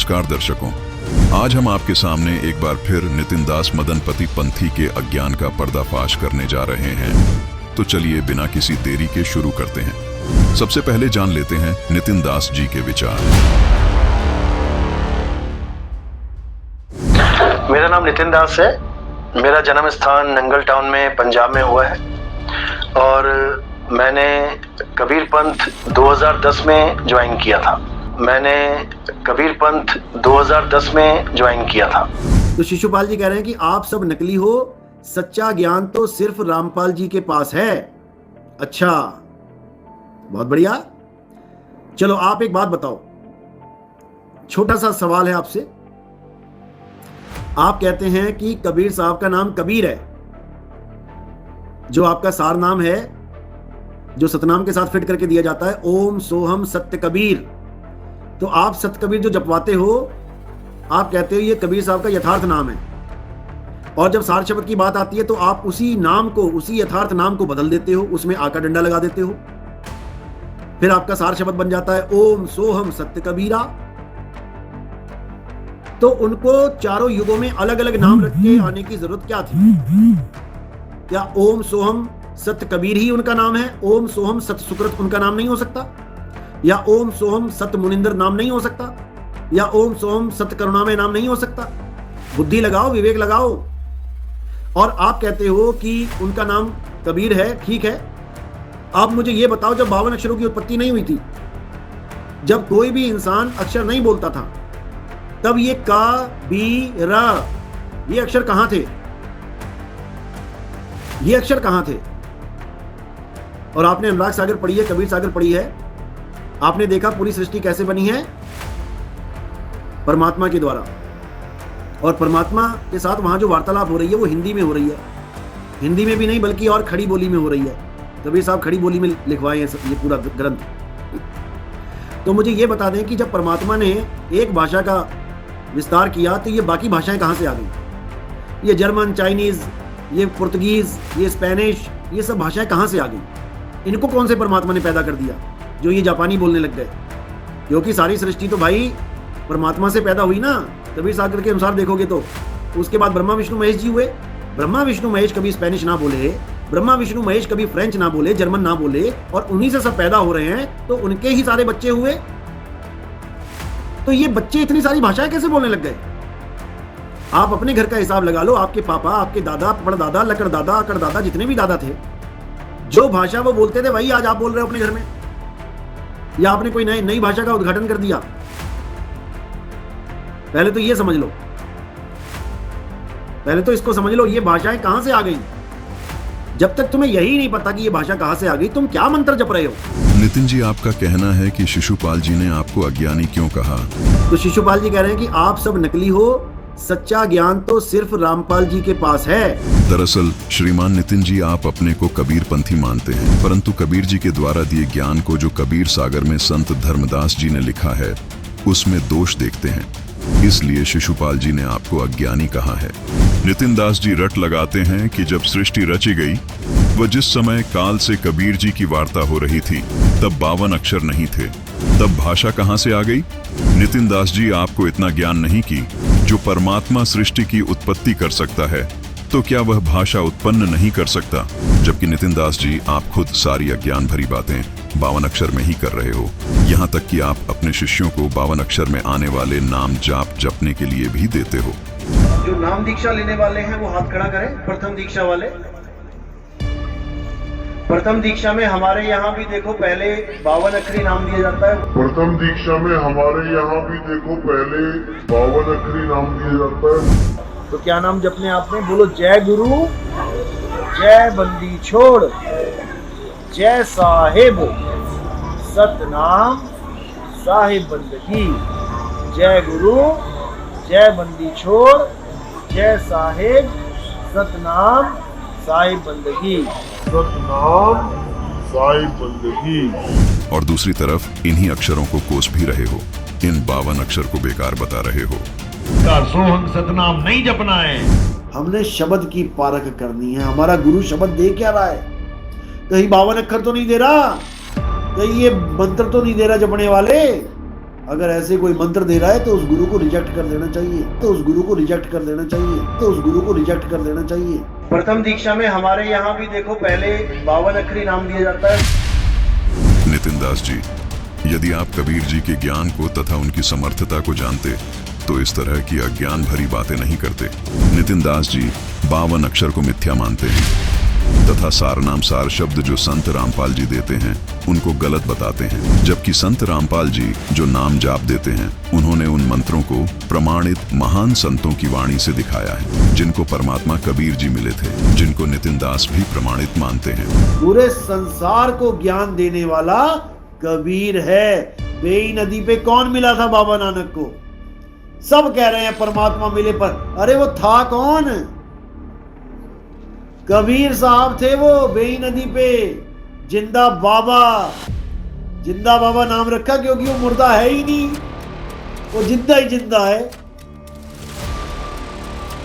नमस्कार दर्शकों, आज हम आपके सामने एक बार फिर नितिन दास मदनपति पंथी के अज्ञान का पर्दाफाश करने जा रहे हैं। तो चलिए बिना किसी देरी के शुरू करते हैं। सबसे पहले जान लेते हैं नितिन दास जी के विचार। मेरा नाम नितिन दास है। मेरा जन्म स्थान नंगल टाउन में पंजाब में हुआ है और मैंने कबीर पंथ 2010 में ज्वाइन किया था। तो शिशुपाल जी कह रहे हैं कि आप सब नकली हो, सच्चा ज्ञान तो सिर्फ रामपाल जी के पास है। अच्छा, बहुत बढ़िया। चलो आप एक बात बताओ, छोटा सा सवाल है आपसे। आप कहते हैं कि कबीर साहब का नाम कबीर है, जो आपका सार नाम है, जो सतनाम के साथ फिट करके दिया जाता है, ओम सोहम सत्य कबीर। तो आप सत्य कबीर जो जपवाते हो, आप कहते हो ये कबीर साहब का यथार्थ नाम है, और जब सार शब्द की बात आती है तो आप उसी नाम को, उसी यथार्थ नाम को बदल देते हो, उसमें आका डंडा लगा देते हो, फिर आपका सार शब्द बन जाता है ओम सोहम सत्य कबीरा। तो उनको चारों युगों में अलग अलग नाम रख के आने की जरूरत क्या थी? क्या ओम सोहम सत्य कबीर ही उनका नाम है? ओम सोहम सत्य सुकृत उनका नाम नहीं हो सकता? या ओम सोहम सत्य मुनिंदर नाम नहीं हो सकता? या ओम सोहम सत्य करुणामय नाम नहीं हो सकता? बुद्धि लगाओ, विवेक लगाओ। और आप कहते हो कि उनका नाम कबीर है, ठीक है। आप मुझे ये बताओ, जब 52 अक्षरों की उत्पत्ति नहीं हुई थी, जब कोई भी इंसान अक्षर नहीं बोलता था, तब ये का बी रा, ये अक्षर कहां थे? ये अक्षर कहां थे? और आपने अनुराग सागर पढ़ी है, कबीर सागर पढ़ी है, आपने देखा पूरी सृष्टि कैसे बनी है? परमात्मा के द्वारा। और परमात्मा के साथ वहां जो वार्तालाप हो रही है वो हिंदी में हो रही है। हिंदी में भी नहीं बल्कि और खड़ी बोली में हो रही है। कबीर साहब खड़ी बोली में लिखवाए हैं ये पूरा ग्रंथ। तो मुझे ये बता दें कि जब परमात्मा ने एक भाषा का विस्तार किया तो ये बाकी भाषाएं कहां से आ गई? ये जर्मन, चाइनीज, ये पुर्तगीज, ये स्पेनिश, ये सब भाषाएं कहां से आ गई? इनको कौन से परमात्मा ने पैदा कर दिया जो ये जापानी बोलने लग गए? क्योंकि सारी सृष्टि तो भाई परमात्मा से पैदा हुई ना। कबीर सागर के अनुसार देखोगे तो उसके बाद ब्रह्मा विष्णु महेश जी हुए। ब्रह्मा विष्णु महेश कभी स्पेनिश ना बोले, ब्रह्मा विष्णु महेश कभी फ्रेंच ना बोले, जर्मन ना बोले, और उन्हीं से सब पैदा हो रहे हैं, तो उनके ही सारे बच्चे हुए। तो ये बच्चे इतनी सारी भाषाएं कैसे बोलने लग गए? आप अपने घर का हिसाब लगा लो। आपके पापा, आपके दादा, परदादा, लकड़ दादा, अकड़ दादा, जितने भी दादा थे, जो भाषा वो बोलते थे वही आज आप बोल रहे हो अपने घर में, या आपने कोई नई भाषा का उद्घाटन कर दिया? पहले तो ये समझ लो, पहले तो इसको समझ लो, ये भाषाएं कहां से आ गई? जब तक तुम्हें यही नहीं पता कि ये भाषा कहां से आ गई, तुम क्या मंत्र जप रहे हो? नितिन जी, आपका कहना है कि शिशुपाल जी ने आपको अज्ञानी क्यों कहा? तो शिशुपाल जी कह रहे हैं कि आप सब नकली हो, सच्चा ज्ञान तो सिर्फ रामपाल जी के पास है। दरअसल श्रीमान नितिन जी, आप अपने को कबीर पंथी मानते हैं, परंतु कबीर जी के द्वारा दिए ज्ञान को जो कबीर सागर में संत धर्मदास जी ने लिखा है, उसमें दोष देखते हैं। इसलिए शिशुपाल जी ने आपको अज्ञानी कहा है। नितिन दास जी रट लगाते हैं कि जब सृष्टि रची गई, वह जिस समय काल से कबीर जी की वार्ता हो रही थी, तब 52 अक्षर नहीं थे। तब भाषा कहां से आ गई? नितिन दास जी, आपको इतना ज्ञान नहीं कि जो परमात्मा सृष्टि की उत्पत्ति कर सकता है, तो क्या वह भाषा उत्पन्न नहीं कर सकता? जबकि नितिन दास जी, आप खुद सारी अज्ञान भरी बातें 52 अक्षर में ही कर रहे हो। यहाँ तक कि आप अपने शिष्यों को 52 अक्षर में आने वाले नाम जाप जपने के लिए भी देते हो। जो नाम दीक्षा लेने वाले हैं वो हाथ खड़ा करें। प्रथम दीक्षा वाले, प्रथम दीक्षा में हमारे यहाँ भी देखो पहले 52 अक्षरी नाम दिया जाता है। प्रथम दीक्षा में हमारे यहाँ भी देखो पहले 52 अक्षरी नाम दिया जाता है। तो क्या नाम जपने आपने? बोलो जय गुरु, जय बंदी छोड़, जय साहिब सतनाम साहिब बंदगी। जय गुरु, जय बंदी छोड़, जय साहिब सतनाम साहिब बंदगी, सतनाम साहिब बंदगी। और दूसरी तरफ इन्हीं अक्षरों को कोस भी रहे हो, इन 52 अक्षर को बेकार बता रहे हो। सोहम सतनाम नहीं जपना है। हमने शब्द की पारख करनी है। हमारा गुरु शब्द दे क्या रहा है? कहीं 52 अक्षर तो नहीं दे रहा, कहीं ये मंत्र तो नहीं दे रहा जपने वाले। अगर ऐसे कोई मंत्र दे रहा है तो उस गुरु को रिजेक्ट कर देना चाहिए, प्रथम दीक्षा में हमारे यहाँ भी देखो पहले 52 अक्षरी नाम दिया जाता है। नितिन दास जी, यदि आप कबीर जी के ज्ञान को तथा उनकी समर्थता को जानते तो इस तरह की अज्ञान भरी बातें नहीं करते। नितिन दास जी 52 अक्षर को मिथ्या मानते हैं तथा सार नाम सार शब्द जो संत रामपाल जी देते हैं उनको गलत बताते हैं, जबकि संत रामपाल जी जो नाम जाप देते हैं उन्होंने उन मंत्रों को प्रमाणित महान संतों की वाणी से दिखाया है, जिनको परमात्मा कबीर जी मिले थे, जिनको नितिन दास भी प्रमाणित मानते हैं। पूरे संसार को ज्ञान देने वाला कबीर है। बेई नदी पे कौन मिला था बाबा नानक को? सब कह रहे हैं परमात्मा मिले, पर अरे वो था कौन? कबीर साहब थे वो बेई नदी पे। जिंदा बाबा नाम रखा क्योंकि वो मुर्दा है ही नहीं, वो जिंदा ही जिंदा है।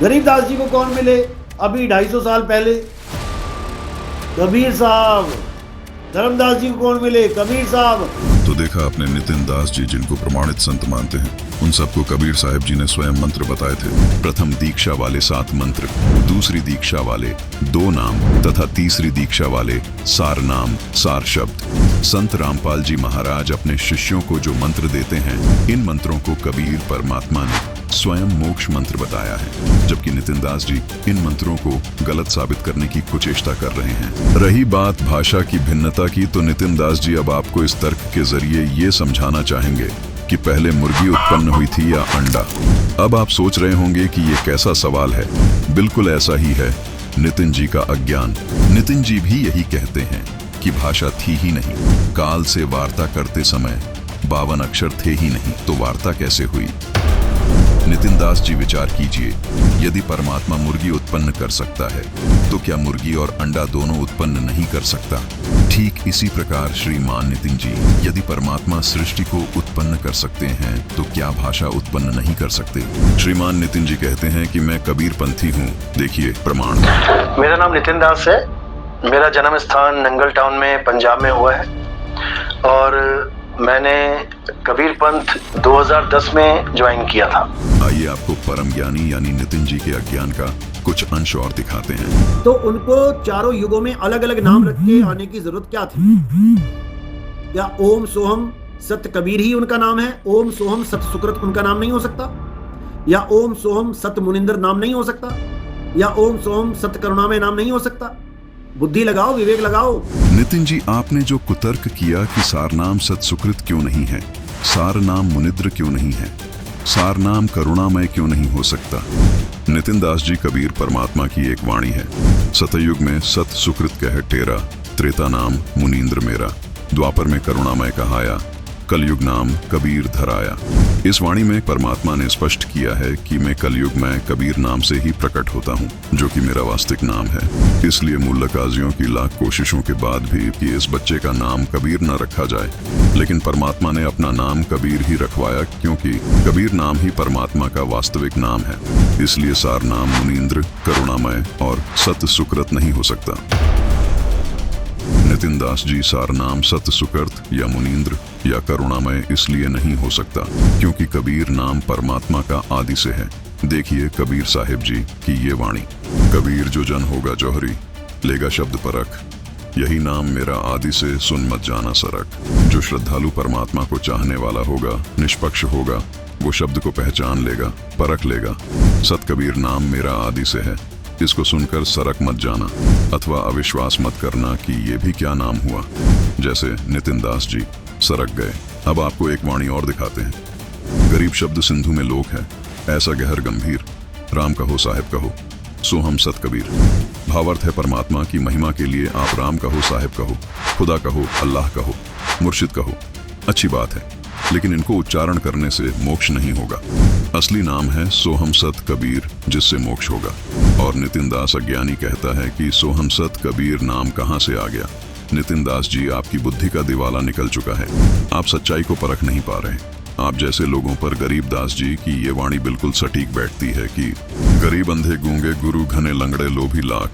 गरीबदास जी को कौन मिले? अभी 250 साल पहले कबीर साहब। धर्मदास जी को कौन मिले? कबीर साहब। तो देखा आपने नितिन दास जी जिनको प्रमाणित संत मानते हैं, उन सबको कबीर साहब जी ने स्वयं मंत्र बताए थे। प्रथम दीक्षा वाले 7 मंत्र, दूसरी दीक्षा वाले 2 नाम तथा तीसरी दीक्षा वाले सार नाम सार शब्द। संत रामपाल जी महाराज अपने शिष्यों को जो मंत्र देते हैं, इन मंत्रों को कबीर परमात्मा ने स्वयं मोक्ष मंत्र बताया है, जबकि नितिन दास जी इन मंत्रों को गलत साबित करने की कुचेष्टा कर रहे हैं। रही बात भाषा की भिन्नता की, तो नितिन दास जी अब आपको इस तर्क के जरिए ये समझाना चाहेंगे कि पहले मुर्गी उत्पन्न हुई थी या अंडा। अब आप सोच रहे होंगे कि ये कैसा सवाल है। बिल्कुल ऐसा ही है नितिन जी का अज्ञान। नितिन जी भी यही कहते हैं कि भाषा थी ही नहीं, काल से वार्ता करते समय 52 अक्षर थे ही नहीं, तो वार्ता कैसे हुई? नितिन दास जी विचार कीजिए, यदि परमात्मा मुर्गी उत्पन्न कर सकता है तो क्या मुर्गी और अंडा दोनों उत्पन्न नहीं कर सकता? ठीक इसी प्रकार श्रीमान नितिन जी, यदि परमात्मा सृष्टि को उत्पन्न कर सकते हैं तो क्या भाषा उत्पन्न नहीं कर सकते? श्रीमान नितिन जी कहते हैं कि मैं कबीर पंथी हूँ, देखिए प्रमाण। मेरा नाम नितिन दास है। मेरा जन्म स्थान नंगल टाउन में पंजाब में हुआ है और मैंने कबीर पंथ 2010 में ज्वाइन किया था। आइए आपको परम ज्ञानी यानी नितिन जी के अज्ञान का कुछ अंश और दिखाते हैं। तो उनको चारों युगों में अलग अलग नाम रख के आने की जरूरत क्या थी? क्या ओम सोहम सत कबीर ही उनका नाम है? ओम सोहम सत सुकृत उनका नाम नहीं हो सकता? या ओम सोहम सत मुनिंदर नाम नहीं हो सकता? या ओम सोहम सत करुणामय नाम नहीं हो सकता? बुद्धि लगाओ, विवेक लगाओ। नितिन जी, आपने जो कुतर्क किया कि सार नाम सत सुकृत क्यों नहीं है, सार नाम मुनिद्र क्यों नहीं है, सार नाम करुणामय क्यों नहीं हो सकता? नितिन दास जी, कबीर परमात्मा की एक वाणी है। सतयुग में सत सुकृत कह टेरा, त्रेता नाम मुनीन्द्र मेरा, द्वापर में करुणामय कहाया, कलयुग नाम कबीर धराया। इस वाणी में परमात्मा ने स्पष्ट किया है कि मैं कलयुग में कबीर नाम से ही प्रकट होता हूँ, जो कि मेरा वास्तविक नाम है। इसलिए मुल्लकाजियों की लाख कोशिशों के बाद भी कि इस बच्चे का नाम कबीर न रखा जाए, लेकिन परमात्मा ने अपना नाम कबीर ही रखवाया, क्योंकि कबीर नाम ही परमात्मा का वास्तविक नाम है। इसलिए सार नाम मुनीन्द्र, करुणामय और सत सुकृत नहीं हो सकता। नितिन दास जी, सार नाम सत सुकृत या मुनीन्द्र या करुणामय इसलिए नहीं हो सकता क्योंकि कबीर नाम परमात्मा का आदि से है। देखिए कबीर साहिब जी की ये वाणी, कबीर जो जन होगा जौहरी, लेगा शब्द परख, यही नाम मेरा आदि से सुन मत जाना सरक। जो श्रद्धालु परमात्मा को चाहने वाला होगा, निष्पक्ष होगा, वो शब्द को पहचान लेगा, परख लेगा। सत कबीर नाम मेरा आदि से है, इसको सुनकर सरक मत जाना अथवा अविश्वास मत करना कि ये भी क्या नाम हुआ। जैसे नितिन दास जी सरक गए। अब आपको एक वाणी और दिखाते हैं। गरीब शब्द सिंधु में लोक है, ऐसा गहर गंभीर, राम कहो साहिब कहो, सो हम सत कबीर। भावार्थ है परमात्मा की महिमा के लिए आप राम कहो, साहिब कहो, खुदा कहो, अल्लाह कहो, मुर्शिद कहो, अच्छी बात है, लेकिन इनको उच्चारण करने से मोक्ष नहीं होगा। असली नाम है सोहम सत कबीर, जिससे मोक्ष होगा। और नितिन दास अज्ञानी कहता है कि सोहम सत कबीर नाम कहाँ से आ गया। नितिन दास जी, आपकी बुद्धि का दिवाला निकल चुका है, आप सच्चाई को परख नहीं पा रहे। आप जैसे लोगों पर गरीब दास जी की ये वाणी बिल्कुल सटीक बैठती है कि गरीब अंधे गूंगे गुरु घने लंगड़े लोभी लाख,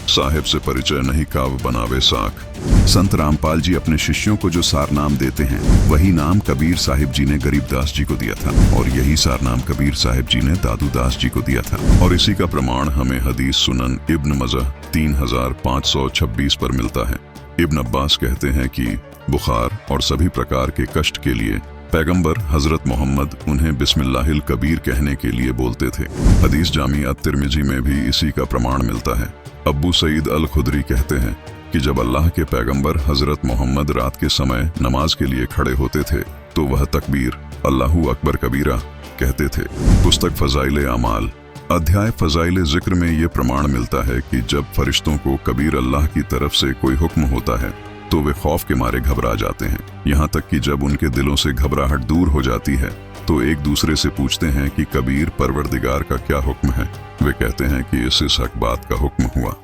साहिब से परिचय नहीं काव बनावे साख। संत रामपाल जी अपने शिष्यों को जो सारनाम देते हैं वही नाम कबीर साहिब जी ने गरीबदास जी को दिया था और यही सारनाम कबीर साहिब जी ने दादू दास जी को दिया था। और इसी का प्रमाण हमें हदीस सुनन इब्न मजह 3526 पर मिलता है। इब्न अब्बास कहते हैं कि बुखार और सभी प्रकार के कष्ट के लिए पैगंबर हजरत मोहम्मद उन्हें बिस्मिल्लाहिल कबीर कहने के लिए बोलते थे। हदीस जामी अत-तिरमिजी में भी इसी का प्रमाण मिलता है। अब्बू सईद अल खुदरी कहते हैं कि जब अल्लाह के पैगंबर हजरत मोहम्मद रात के समय नमाज के लिए खड़े होते थे तो वह तकबीर अल्लाहू अकबर कबीरा कहते थे। पुस्तक फजाइल अमाल अध्याय फजाइल जिक्र में ये प्रमाण मिलता है कि जब फरिश्तों को कबीर अल्लाह की तरफ से कोई हुक्म होता है तो वे खौफ के मारे घबरा जाते हैं। यहाँ तक कि जब उनके दिलों से घबराहट दूर हो जाती है तो एक दूसरे से पूछते हैं कि कबीर परवरदिगार का क्या हुक्म है। वे कहते हैं कि इस हक बात का हुक्म हुआ।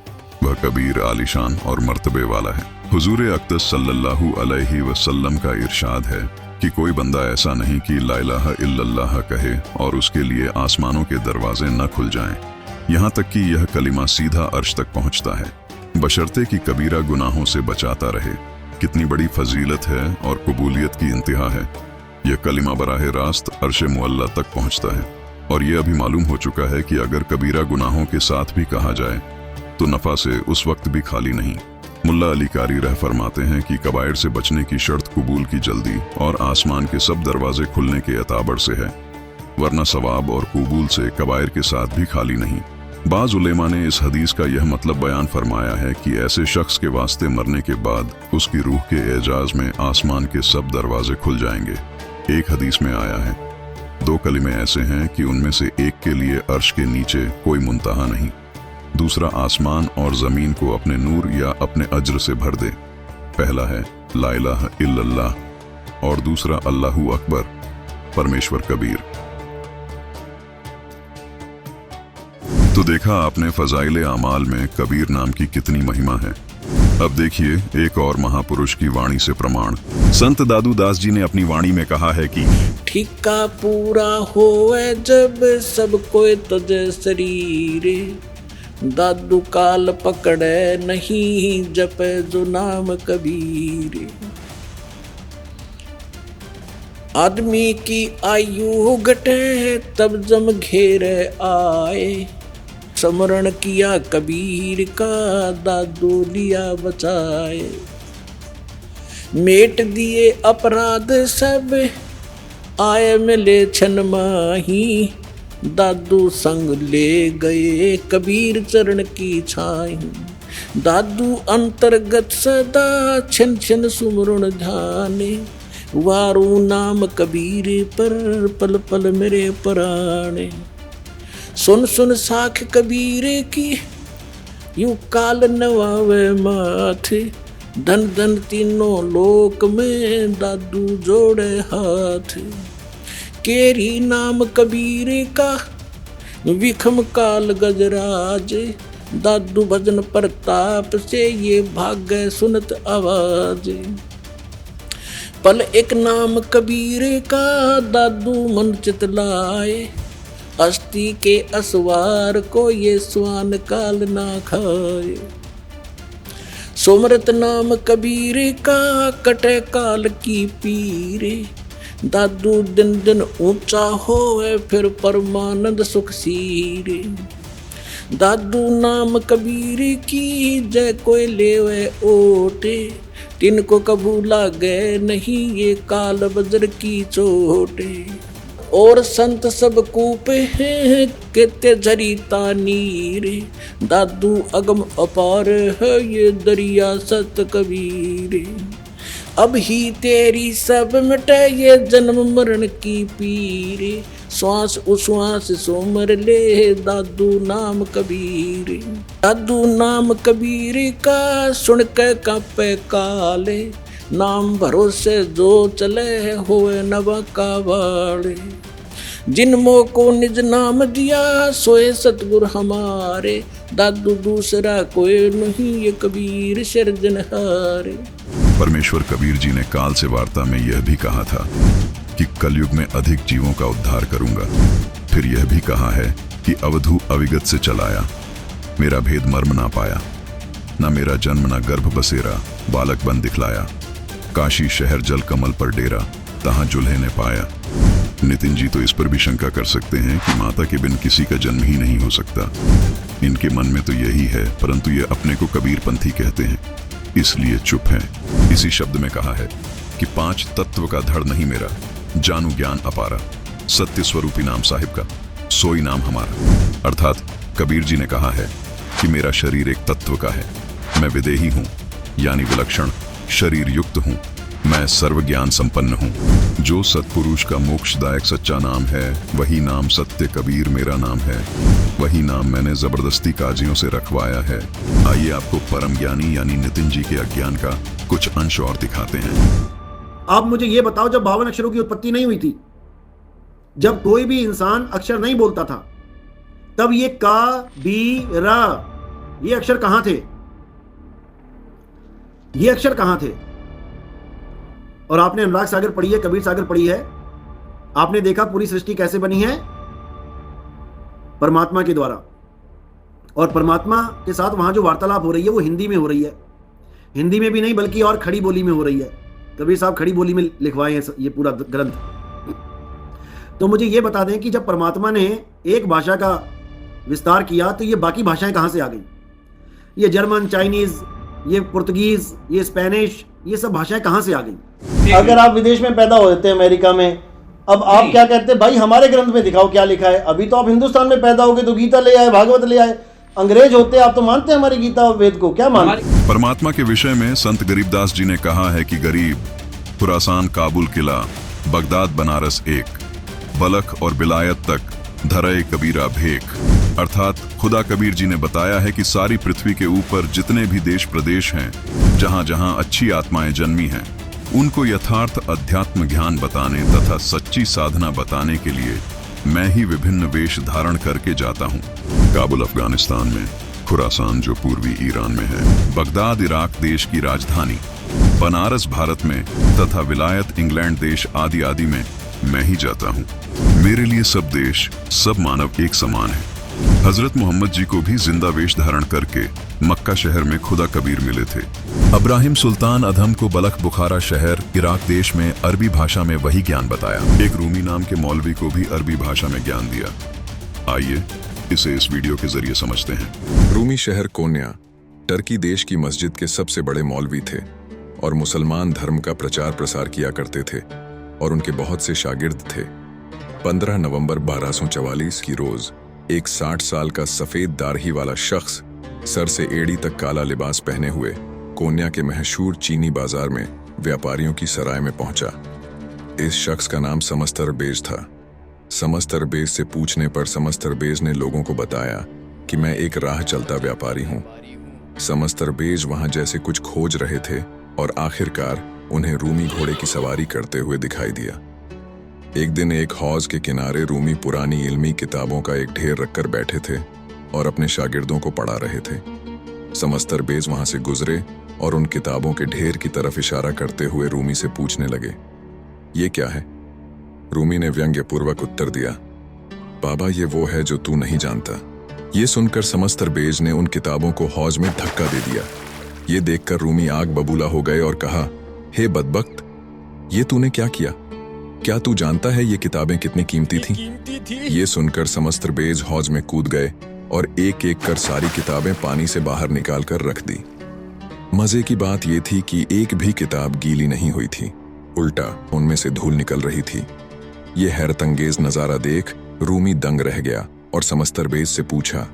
वह कबीर आलिशान और मर्तबे वाला है। हुजूर अक़दस सल्लल्लाहु अलैहि वसल्लम का इरशाद है कि कोई बंदा ऐसा नहीं कि ला इलाहा इल्लल्लाह कहे और उसके लिए आसमानों के दरवाजे न खुल जाएं, यहाँ तक कि यह कलिमा सीधा अर्श तक पहुँचता है, बशर्ते कि कबीरा गुनाहों से बचाता रहे। कितनी बड़ी फजीलत है और कबूलियत की इंतहा है। यह कलिमा बराह रास्त अर्श मुअल्ला तक पहुँचता है। और यह अभी मालूम हो चुका है कि अगर कबीरा गुनाहों के साथ भी कहा जाए तो नफा से उस वक्त भी खाली नहीं। मुल्ला अली कारी रह फरमाते हैं कि कबाइर से बचने की शर्त कबूल की जल्दी और आसमान के सब दरवाजे खुलने के अताबर से है, वरना सवाब और कबूल से कबाइर के साथ भी खाली नहीं। बाज़ उलेमा ने इस हदीस का यह मतलब बयान फरमाया है कि ऐसे शख्स के वास्ते मरने के बाद उसकी रूह के एजाज में आसमान के सब दरवाजे खुल जाएंगे। एक हदीस में आया है 2 कलिमे ऐसे हैं कि उनमें से एक के लिए अर्श के नीचे कोई मुंतहा नहीं, दूसरा आसमान और जमीन को अपने नूर या अपने अज्र से भर दे। पहला है ला इलाहा इल्लल्लाह और दूसरा अल्लाहू अकबर परमेश्वर कबीर। तो देखा आपने फजाइल आमाल में कबीर नाम की कितनी महिमा है। अब देखिए एक और महापुरुष की वाणी से प्रमाण। संत दादू दास जी ने अपनी वाणी में कहा है कि ठिका पूरा होवे जब सब कोई तज शरीरे, दादू काल पकड़े नहीं जपे जो नाम कबीर। आदमी की आयु घटे तब जम घेरे आए, स्मरण किया कबीर का दादू लिया बचाए। मेट दिए अपराध सब आए मिले छन माही, दादू संग ले गए कबीर चरण की छाई। दादू अंतर्गत सदा छन छन सुमरण ध्याने, वारू नाम कबीर पर पल पल मेरे पराणे। सुन सुन साख कबीर की यूं काल नवावे माथे, धन धन तीनों लोक में दादू जोड़े हाथ। केरी नाम कबीर का विखम काल गजराज, दादू भजन प्रताप से ये भाग्य सुनत आवाज। पल एक नाम कबीर का दादू मन चितलाए, अस्थि के असवार को ये स्वान काल ना खाए। सुमरत नाम कबीर का कटे काल की पीरे, दादू दिन दिन ऊंचा होए फिर परमानंद सुख सीरे। दादू नाम कबीर की जय कोई लेवे ओटे, तिनको कबू लागे नहीं ये काल बजर की चोटे। और संत सब कूपे हैं केते झरीता नीरे, दादू अगम अपार है ये दरिया सत कबीरे। अब ही तेरी सब मिटे ये जन्म मरण की पीरे, श्वास उश्वास सोमर ले दादू नाम कबीर। दादू नाम कबीर का सुन के कांपे काले, नाम भरोसे जो चले होए नवा का वाले। जिनमो को निज नाम दिया सोए सतगुर हमारे, दादू दूसरा कोई नहीं ये कबीर सिरजनहारे। परमेश्वर कबीर जी ने काल से वार्ता में यह भी कहा था कि कलयुग में अधिक जीवों का उद्धार करूंगा। फिर यह भी कहा है कि अवधू अविगत से चलाया, मेरा भेद मर्म ना पाया। न मेरा जन्म न गर्भ बसेरा, बालक बन दिखलाया। काशी शहर जल कमल पर डेरा, तहां जुल्हे ने पाया। नितिन जी तो इस पर भी शंका कर सकते हैं कि माता के बिन किसी का जन्म ही नहीं हो सकता। इनके मन में तो यही है, परंतु ये अपने को कबीरपंथी कहते हैं, इसलिए चुप हैं। इसी शब्द में कहा है कि 5 तत्व का धड़ नहीं मेरा, जानू ज्ञान अपारा, सत्य स्वरूपी नाम साहिब का, सोई नाम हमारा। अर्थात कबीर जी ने कहा है कि मेरा शरीर एक तत्व का है, मैं विदेही हूँ, यानी विलक्षण शरीर युक्त हूँ, मैं सर्व ज्ञान संपन्न हूँ। जो सत्पुरुष का मोक्षदायक सच्चा नाम है, वही नाम सत्य कबीर मेरा नाम है, वही नाम मैंने जबरदस्ती काजियों से रखवाया है। आइए आपको परम ज्ञानी यानी नितिन जी के अज्ञान का कुछ अंश और दिखाते हैं। आप मुझे ये बताओ, जब 52 अक्षरों की उत्पत्ति नहीं हुई थी, जब कोई भी इंसान अक्षर नहीं बोलता था, तब ये का बी रा ये अक्षर कहां थे? ये अक्षर कहां थे? और आपने अनुराग सागर पढ़ी है, कबीर सागर पढ़ी है, आपने देखा पूरी सृष्टि कैसे बनी है? परमात्मा के द्वारा। और परमात्मा के साथ वहां जो वार्तालाप हो रही है वो हिंदी में हो रही है। हिंदी में भी नहीं बल्कि और खड़ी बोली में हो रही है। कबीर साहब खड़ी बोली में लिखवाए हैं ये पूरा ग्रंथ। तो मुझे ये बता दें कि जब परमात्मा ने एक भाषा का विस्तार किया तो ये बाकी भाषाएं कहां से आ गई? ये जर्मन, चाइनीज, ये पुर्तगीज, ये स्पेनिश, ये सब भाषाएं कहां से आ गई? अगर आप विदेश में पैदा होते हैं, अमेरिका में, अब आप क्या कहते हैं, भाई हमारे ग्रंथ में दिखाओ क्या लिखा है। अभी तो आप हिंदुस्तान में पैदा हो गए तो गीता ले आए, भागवत ले आए। अंग्रेज होते आप तो मानते हैं हमारी गीता और वेद को? क्या मानते? परमात्मा के विषय में संत गरीबदास जी ने कहा है कि गरीब, खुरासान, काबुल किला, बगदाद, बनारस एक, बलख और बिलायत तक धरे कबीरा भेक। अर्थात खुदा कबीर जी ने बताया है कि सारी पृथ्वी के ऊपर जितने भी देश प्रदेश हैं, जहां जहां अच्छी आत्माएं जन्मी हैं, उनको यथार्थ अध्यात्म ज्ञान बताने तथा सच्ची साधना बताने के लिए मैं ही विभिन्न वेश धारण करके जाता हूँ। काबुल अफगानिस्तान में, खुरासान जो पूर्वी ईरान में है, बगदाद इराक देश की राजधानी, बनारस भारत में तथा विलायत इंग्लैंड देश आदि आदि में मैं ही जाता हूँ। मेरे लिए सब देश, सब मानव एक समान है। हजरत मोहम्मद जी को भी जिंदा वेश धारण करके मक्का शहर में खुदा कबीर मिले थे। अब्राहिम सुल्तान अधम को बलख बुखारा शहर इराक देश में अरबी भाषा में वही ज्ञान बताया। एक रूमी नाम के मौलवी को भी अरबी भाषा में ज्ञान दिया। आइए इसे इस वीडियो के जरिए समझते हैं। रूमी शहर कोन्या टर्की देश की मस्जिद के सबसे बड़े मौलवी थे और मुसलमान धर्म का प्रचार प्रसार किया करते थे और उनके बहुत से शागिर्द थे। 15 नवंबर 1244 की रोज एक 60 साल का सफेद दाढ़ी वाला शख्स सर से एड़ी तक काला लिबास पहने हुए कोन्या के मशहूर चीनी बाजार में व्यापारियों की सराय में पहुंचा। इस शख्स का नाम समस्तरबेज था। समस्तरबेज से पूछने पर समस्तरबेज ने लोगों को बताया कि मैं एक राह चलता व्यापारी हूं। समस्तरबेज वहां जैसे कुछ खोज रहे थे और आखिरकार उन्हें रूमी घोड़े की सवारी करते हुए दिखाई दिया। एक दिन एक हौज के किनारे रूमी पुरानी इल्मी किताबों का एक ढेर रखकर बैठे थे और अपने शागिर्दों को पढ़ा रहे थे। समस्तरबेज वहां से गुजरे और उन किताबों के ढेर की तरफ इशारा करते हुए रूमी से पूछने लगे, ये क्या है? रूमी ने व्यंग्यपूर्वक उत्तर दिया, बाबा ये वो है जो तू नहीं जानता। ये सुनकर समस्तरबेज ने उन किताबों को हौज में धक्का दे दिया। ये देखकर रूमी आग बबूला हो गए और कहा, हे बदबख्त, ये तूने क्या किया? क्या तू जानता है ये किताबें कितनी कीमती थीं? ये सुनकर समस्तरबेज हौज में कूद गए और एक एक कर सारी किताबें पानी से बाहर निकाल कर रख दी। मजे की बात यह थी कि एक भी किताब गीली नहीं हुई थी, उल्टा उनमें से धूल निकल रही थी। ये हैरतंगेज नजारा देख रूमी दंग रह गया और समस्तरबेज से पूछा,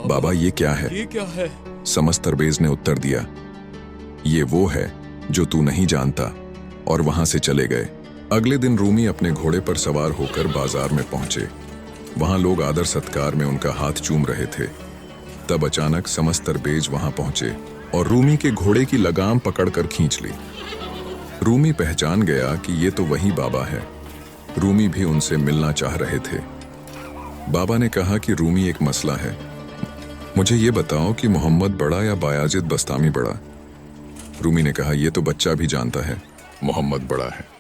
बाबा ये क्या है? समस्तरबेज ने उत्तर दिया, ये वो है जो तू नहीं जानता, और वहां से चले गए। अगले दिन रूमी अपने घोड़े पर सवार होकर बाजार में पहुंचे। वहां लोग आदर सत्कार में उनका हाथ चूम रहे थे। तब अचानक समस्तरबेज वहां पहुंचे और रूमी के घोड़े की लगाम पकड़कर खींच ली। रूमी पहचान गया कि ये तो वही बाबा है। रूमी भी उनसे मिलना चाह रहे थे। बाबा ने कहा कि रूमी एक मसला है, मुझे ये बताओ कि मोहम्मद बड़ा या बायाजिद बस्तामी बड़ा? रूमी ने कहा, ये तो बच्चा भी जानता है, मोहम्मद बड़ा है।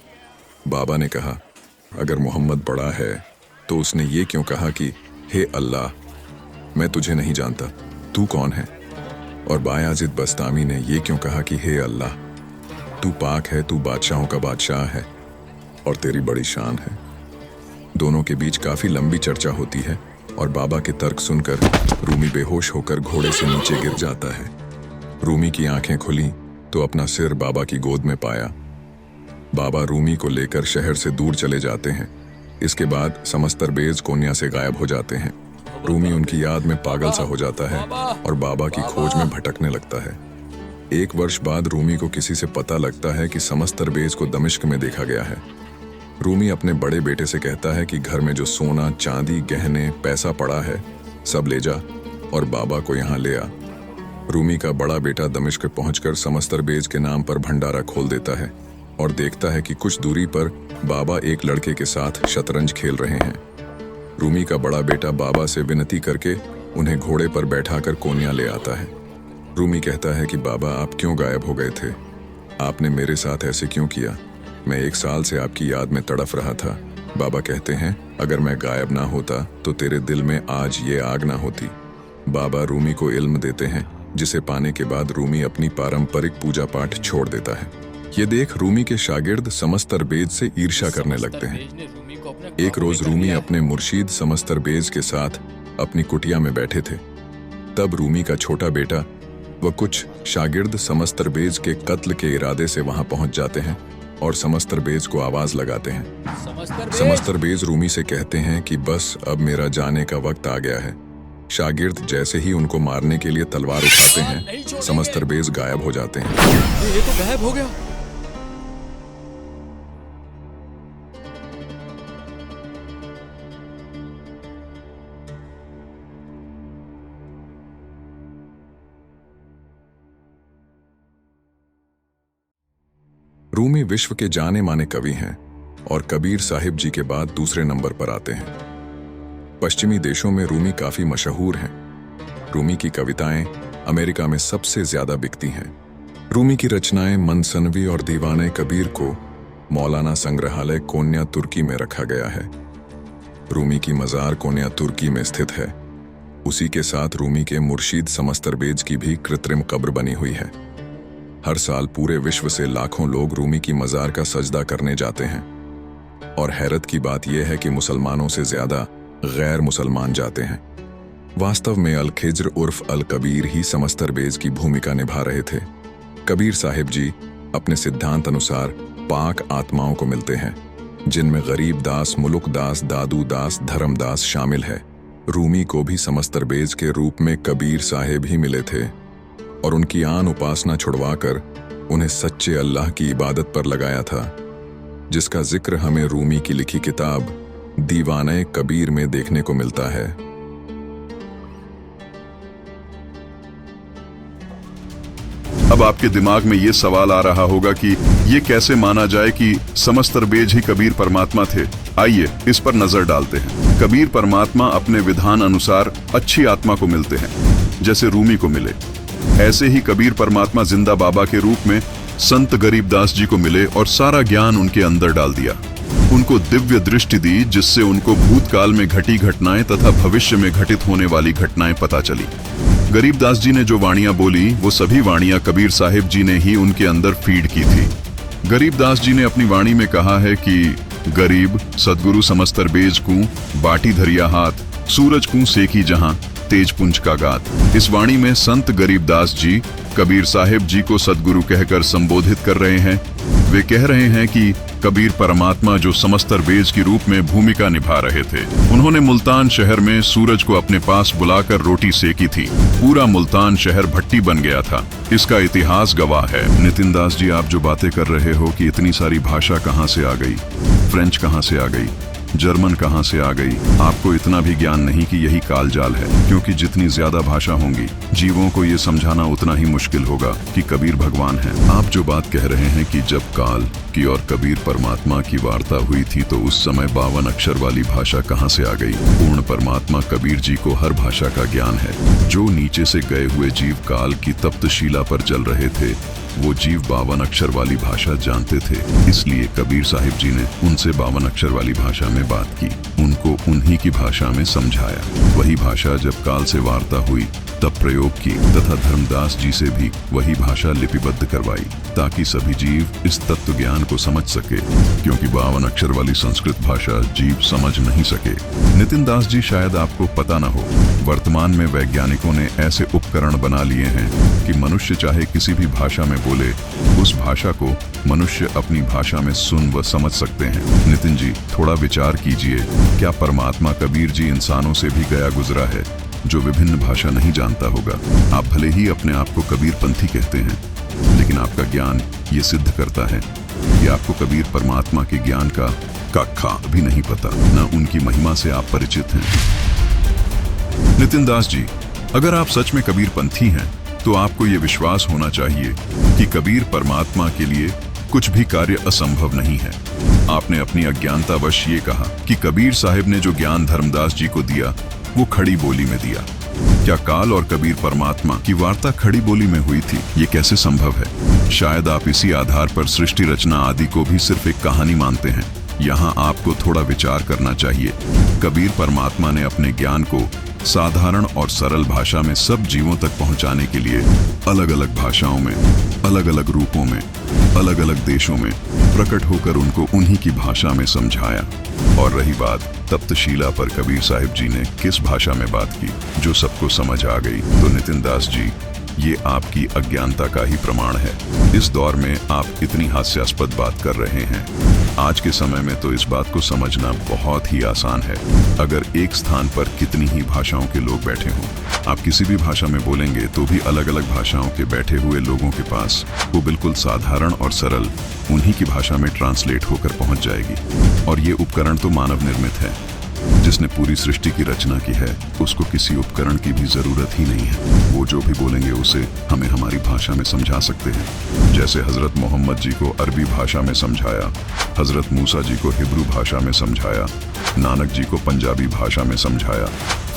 बाबा ने कहा, अगर मोहम्मद बड़ा है तो उसने ये क्यों कहा कि हे अल्लाह, मैं तुझे नहीं जानता, तू कौन है? और बायाजिद बस्तामी ने ये क्यों कहा कि हे अल्लाह, तू पाक है, तू बादशाहों का बादशाह है और तेरी बड़ी शान है। दोनों के बीच काफी लंबी चर्चा होती है और बाबा के तर्क सुनकर रूमी बेहोश होकर घोड़े से नीचे गिर जाता है। रूमी की आंखें खुली तो अपना सिर बाबा की गोद में पाया। बाबा रूमी को लेकर शहर से दूर चले जाते हैं। इसके बाद समस्तरबेज कोन्या से गायब हो जाते हैं। रूमी उनकी याद में पागल सा हो जाता है और बाबा की खोज में भटकने लगता है। 1 वर्ष बाद रूमी को किसी से पता लगता है कि समस्तरबेज को दमिश्क में देखा गया है। रूमी अपने बड़े बेटे से कहता है कि घर में जो सोना, चांदी, गहने, पैसा पड़ा है सब ले जा और बाबा को यहाँ ले आ। रूमी का बड़ा बेटा दमिश्क पहुंचकर समस्तरबेज के नाम पर भंडारा खोल देता है और देखता है कि कुछ दूरी पर बाबा एक लड़के के साथ शतरंज खेल रहे हैं। रूमी का बड़ा बेटा बाबा से विनती करके उन्हें घोड़े पर बैठाकर कोन्या ले आता है। रूमी कहता है कि बाबा, आप क्यों गायब हो गए थे? आपने मेरे साथ ऐसे क्यों किया? मैं 1 साल से आपकी याद में तड़फ रहा था। बाबा कहते हैं, अगर मैं गायब ना होता तो तेरे दिल में आज ये आग ना होती। बाबा रूमी को इल्म देते हैं, जिसे पाने के बाद रूमी अपनी पारंपरिक पूजा पाठ छोड़ देता है। ये देख रूमी के शागिर्द समस्तरबेज से ईर्ष्या करने लगते हैं। एक रोज रूमी अपने मुर्शीद समस्तरबेज के साथ अपनी कुटिया में बैठे थे। तब रूमी का छोटा बेटा व कुछ शागिर्द समस्तरबेज के कत्ल के इरादे से वहां पहुंच जाते हैं और समस्तरबेज को आवाज लगाते हैं। समस्तरबेज रूमी से कहते हैं कि बस अब मेरा जाने का वक्त आ गया है। शागिर्द जैसे ही उनको मारने के लिए तलवार उठाते हैं, समस्तरबेज गायब हो जाते हैं। ये तो गायब हो गया। रूमी विश्व के जाने माने कवि हैं और कबीर साहिब जी के बाद दूसरे नंबर पर आते हैं। पश्चिमी देशों में रूमी काफी मशहूर हैं। रूमी की कविताएं अमेरिका में सबसे ज्यादा बिकती हैं। रूमी की रचनाएं मनसनवी और दीवाने कबीर को मौलाना संग्रहालय कोन्या तुर्की में रखा गया है। रूमी की मजार कोन्या तुर्की में स्थित है। उसी के साथ रूमी के मुर्शीद समस्तरबेज की भी कृत्रिम कब्र बनी हुई है। हर साल पूरे विश्व से लाखों लोग रूमी की मजार का सजदा करने जाते हैं और हैरत की बात यह है कि मुसलमानों से ज्यादा गैर मुसलमान जाते हैं। वास्तव में अल खिज्र उर्फ अल कबीर ही समस्तरबेज की भूमिका निभा रहे थे। कबीर साहिब जी अपने सिद्धांत अनुसार पाक आत्माओं को मिलते हैं, जिनमें गरीब दास, मुलुक दास, दादू दास, धर्मदास शामिल है। रूमी को भी समस्तरबेज के रूप में कबीर साहिब ही मिले थे और उनकी आन उपासना छुड़वाकर उन्हें सच्चे अल्लाह की इबादत पर लगाया था, जिसका जिक्र हमें रूमी की लिखी किताब दीवाने कबीर में देखने को मिलता है। अब आपके दिमाग में ये सवाल आ रहा होगा कि ये कैसे माना जाए कि समस्तरबेज ही कबीर परमात्मा थे। आइए इस पर नजर डालते हैं। कबीर परमात्मा अपने विधान अनुसार अच्छी आत्मा को मिलते हैं, जैसे रूमी को मिले। ऐसे ही कबीर परमात्मा जिंदा बाबा के रूप में संत गरीबदास जी को मिले और सारा ज्ञान उनके अंदर डाल दिया। उनको दिव्य दृष्टि दी, जिससे उनको भूतकाल में घटी घटनाएं तथा भविष्य में घटित होने वाली घटनाएं पता चली। गरीबदास जी ने जो वाणियां बोली, वो सभी वाणियां कबीर साहिब जी ने ही उनके अंदर फीड की थी। गरीबदास जी ने अपनी वाणी में कहा है कि गरीब सदगुरु समस्तरबेज कूं बाटी धरिया हाथ, सूरज कूं सेकी जहां तेज पुंज का गात। इस वाणी में संत गरीबदास जी कबीर साहिब जी को सदगुरु कहकर संबोधित कर रहे हैं। वे कह रहे हैं कि कबीर परमात्मा जो समस्तरबेज की रूप में भूमिका निभा रहे थे, उन्होंने मुल्तान शहर में सूरज को अपने पास बुलाकर रोटी सेकी थी। पूरा मुल्तान शहर भट्टी बन गया था। इसका इतिहास गवाह है। नितिन दास जी, आप जो बातें कर रहे हो कि इतनी सारी भाषा कहाँ से आ गई, फ्रेंच कहाँ से आ गई, जर्मन कहाँ से आ गई, आपको इतना भी ज्ञान नहीं कि यही कालजाल है, क्योंकि जितनी ज्यादा भाषा होंगी, जीवों को ये समझाना उतना ही मुश्किल होगा कि कबीर भगवान है। आप जो बात कह रहे हैं कि जब काल की और कबीर परमात्मा की वार्ता हुई थी तो उस समय 52 अक्षर वाली भाषा कहाँ से आ गई? पूर्ण परमात्मा कबीर जी को हर भाषा का ज्ञान है। जो नीचे से गए हुए जीव काल की तप्तशिला पर जल रहे थे, वो जीव 52 अक्षर वाली भाषा जानते थे। इसलिए कबीर साहिब जी ने उनसे 52 अक्षर वाली भाषा में बात की। उनको उन्हीं की भाषा में समझाया। वही भाषा जब काल से वार्ता हुई तब प्रयोग की तथा धर्मदास जी से भी वही भाषा लिपिबद्ध करवाई ताकि सभी जीव इस तत्व ज्ञान को समझ सके, क्योंकि 52 अक्षर वाली संस्कृत भाषा जीव समझ नहीं सके। नितिन दास जी, शायद आपको पता न हो, वर्तमान में वैज्ञानिकों ने ऐसे उपकरण बना लिए हैं कि मनुष्य चाहे किसी भी भाषा में बोले, उस भाषा को मनुष्य अपनी भाषा में सुन व समझ सकते हैं। नितिन जी, थोड़ा विचार कीजिए, क्या परमात्मा कबीर जी इंसानों से भी गया गुजरा है जो विभिन्न भाषा नहीं जानता होगा? आप भले ही अपने आप को कबीरपंथी कहते हैं, लेकिन आपका ज्ञान ये सिद्ध करता है कि आपको कबीर परमात्मा के ज्ञान का कक्खा भी नहीं पता, न उनकी महिमा से आप परिचित हैं। नितिन दास जी, अगर आप सच में कबीरपंथी हैं तो आपको ये विश्वास होना चाहिए कि कबीर परमात्मा के लिए कुछ भी कार्य असंभव नहीं है। आपने अपनी अज्ञानतावश ये कहा कि कबीर साहिब ने जो ज्ञान धर्मदास जी को दिया वो खड़ी बोली में दिया। क्या काल और कबीर परमात्मा की वार्ता खड़ी बोली में हुई थी? ये कैसे संभव है? शायद आप इसी आधार पर सृष्टि रचना आदि को भी सिर्फ एक कहानी मानते हैं। यहाँ आपको थोड़ा विचार करना चाहिए। कबीर परमात्मा ने अपने ज्ञान को साधारण और सरल भाषा में सब जीवों तक पहुंचाने के लिए अलग अलग भाषाओं में, अलग अलग रूपों में, अलग अलग देशों में प्रकट होकर उनको उन्हीं की भाषा में समझाया। और रही बात तप्तशीला पर कबीर साहिब जी ने किस भाषा में बात की जो सबको समझ आ गई, तो नितिन दास जी, ये आपकी अज्ञानता का ही प्रमाण है। इस दौर में आप इतनी हास्यास्पद बात कर रहे हैं। आज के समय में तो इस बात को समझना बहुत ही आसान है। अगर एक स्थान पर कितनी ही भाषाओं के लोग बैठे हों, आप किसी भी भाषा में बोलेंगे तो भी अलग अलग भाषाओं के बैठे हुए लोगों के पास वो बिल्कुल साधारण और सरल उन्हीं की भाषा में ट्रांसलेट होकर पहुंच जाएगी। और ये उपकरण तो मानव निर्मित है। जिसने पूरी सृष्टि की रचना की है उसको किसी उपकरण की भी जरूरत ही नहीं है। वो जो भी बोलेंगे उसे हमें हमारी भाषा में समझा सकते हैं। जैसे हजरत मोहम्मद जी को अरबी भाषा में समझाया, हजरत मूसा जी को हिब्रू भाषा में समझाया, नानक जी को पंजाबी भाषा में समझाया,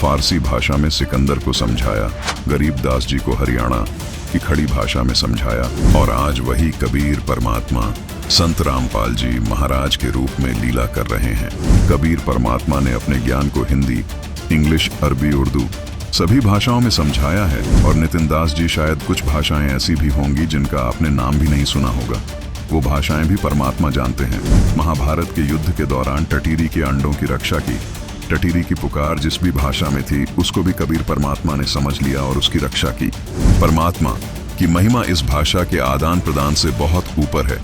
फारसी भाषा में सिकंदर को समझाया, गरीबदास जी को हरियाणा की खड़ी भाषा में समझाया, और आज वही कबीर परमात्मा संत रामपाल जी महाराज के रूप में लीला कर रहे हैं। कबीर परमात्मा ने अपने ज्ञान को हिंदी, इंग्लिश, अरबी, उर्दू सभी भाषाओं में समझाया है। और नितिन दास जी, शायद कुछ भाषाएं ऐसी भी होंगी जिनका आपने नाम भी नहीं सुना होगा। वो भाषाएं भी परमात्मा जानते हैं। महाभारत के युद्ध के दौरान टटीरी के अंडों की रक्षा की, टटीरी की पुकार जिस भी भाषा में थी उसको भी कबीर परमात्मा ने समझ लिया और उसकी रक्षा की। परमात्मा की महिमा इस भाषा के आदान प्रदान से बहुत ऊपर है,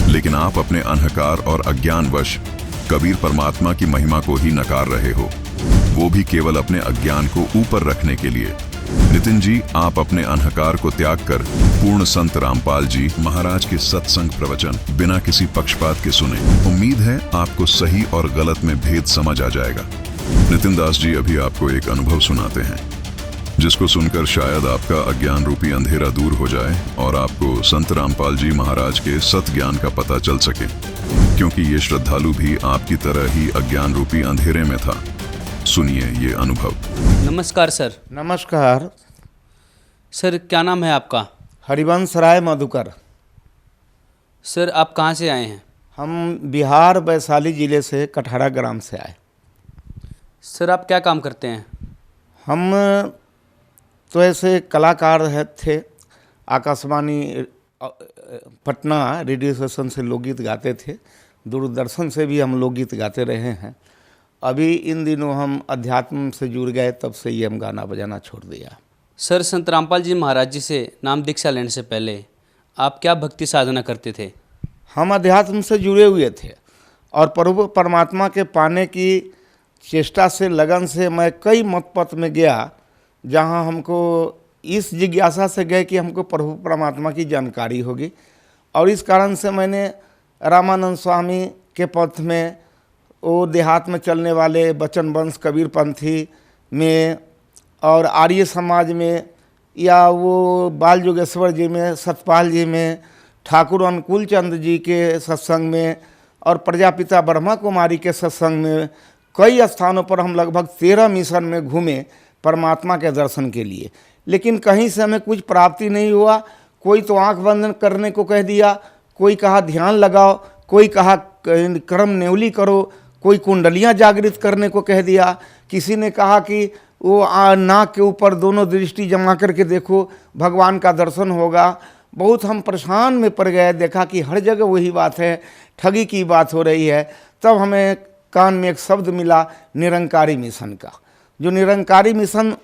लेकिन आप अपने अहंकार और अज्ञानवश कबीर परमात्मा की महिमा को ही नकार रहे हो, वो भी केवल अपने अज्ञान को ऊपर रखने के लिए। नितिन जी, आप अपने अहंकार को त्याग कर पूर्ण संत रामपाल जी महाराज के सत्संग प्रवचन बिना किसी पक्षपात के सुने। उम्मीद है आपको सही और गलत में भेद समझ आ जाएगा। नितिन दास जी अभी आपको एक अनुभव सुनाते हैं जिसको सुनकर शायद आपका अज्ञान रूपी अंधेरा दूर हो जाए और आपको संत रामपाल जी महाराज के सत ज्ञान का पता चल सके, क्योंकि ये श्रद्धालु भी आपकी तरह ही अज्ञान रूपी अंधेरे में था। सुनिए ये अनुभव। नमस्कार सर। नमस्कार सर, क्या नाम है आपका? हरिवंश राय मधुकर। सर, आप कहाँ से आए हैं? हम बिहार वैशाली जिले से कटहरा ग्राम से आए। सर, आप क्या काम करते हैं? हम तो ऐसे कलाकार थे। आकाशवाणी पटना रेडियो स्टेशन से लोकगीत गाते थे, दूरदर्शन से भी हम लोकगीत गाते रहे हैं। अभी इन दिनों हम अध्यात्म से जुड़ गए, तब से ही हम गाना बजाना छोड़ दिया। सर, संत रामपाल जी महाराज जी से नाम दीक्षा लेने से पहले आप क्या भक्ति साधना करते थे? हम अध्यात्म से जुड़े हुए थे और प्रभु परमात्मा के पाने की चेष्टा से, लगन से मैं कई मत पथ में गया जहाँ हमको इस जिज्ञासा से गए कि हमको प्रभु परमात्मा की जानकारी होगी। और इस कारण से मैंने रामानंद स्वामी के पथ में, वो देहात में चलने वाले बचन वंश कबीरपंथी में और आर्य समाज में, या वो बाल योगेश्वर जी में, सतपाल जी में, ठाकुर अनुकूल चंद जी के सत्संग में और प्रजापिता ब्रह्मा कुमारी के सत्संग में कई स्थानों पर हम लगभग 13 मिशन में घूमे परमात्मा के दर्शन के लिए, लेकिन कहीं से हमें कुछ प्राप्ति नहीं हुआ। कोई तो आंख बंद करने को कह दिया, कोई कहा ध्यान लगाओ, कोई कहा कर्म नेवली करो, कोई कुंडलियां जागृत करने को कह दिया, किसी ने कहा कि वो नाक के ऊपर दोनों दृष्टि जमा करके देखो भगवान का दर्शन होगा। बहुत हम परेशान में पड़ गए, देखा कि हर जगह वही बात है, ठगी की बात हो रही है। तब हमें कान में एक शब्द मिला निरंकारी मिशन का। जो निरंकारी मिशन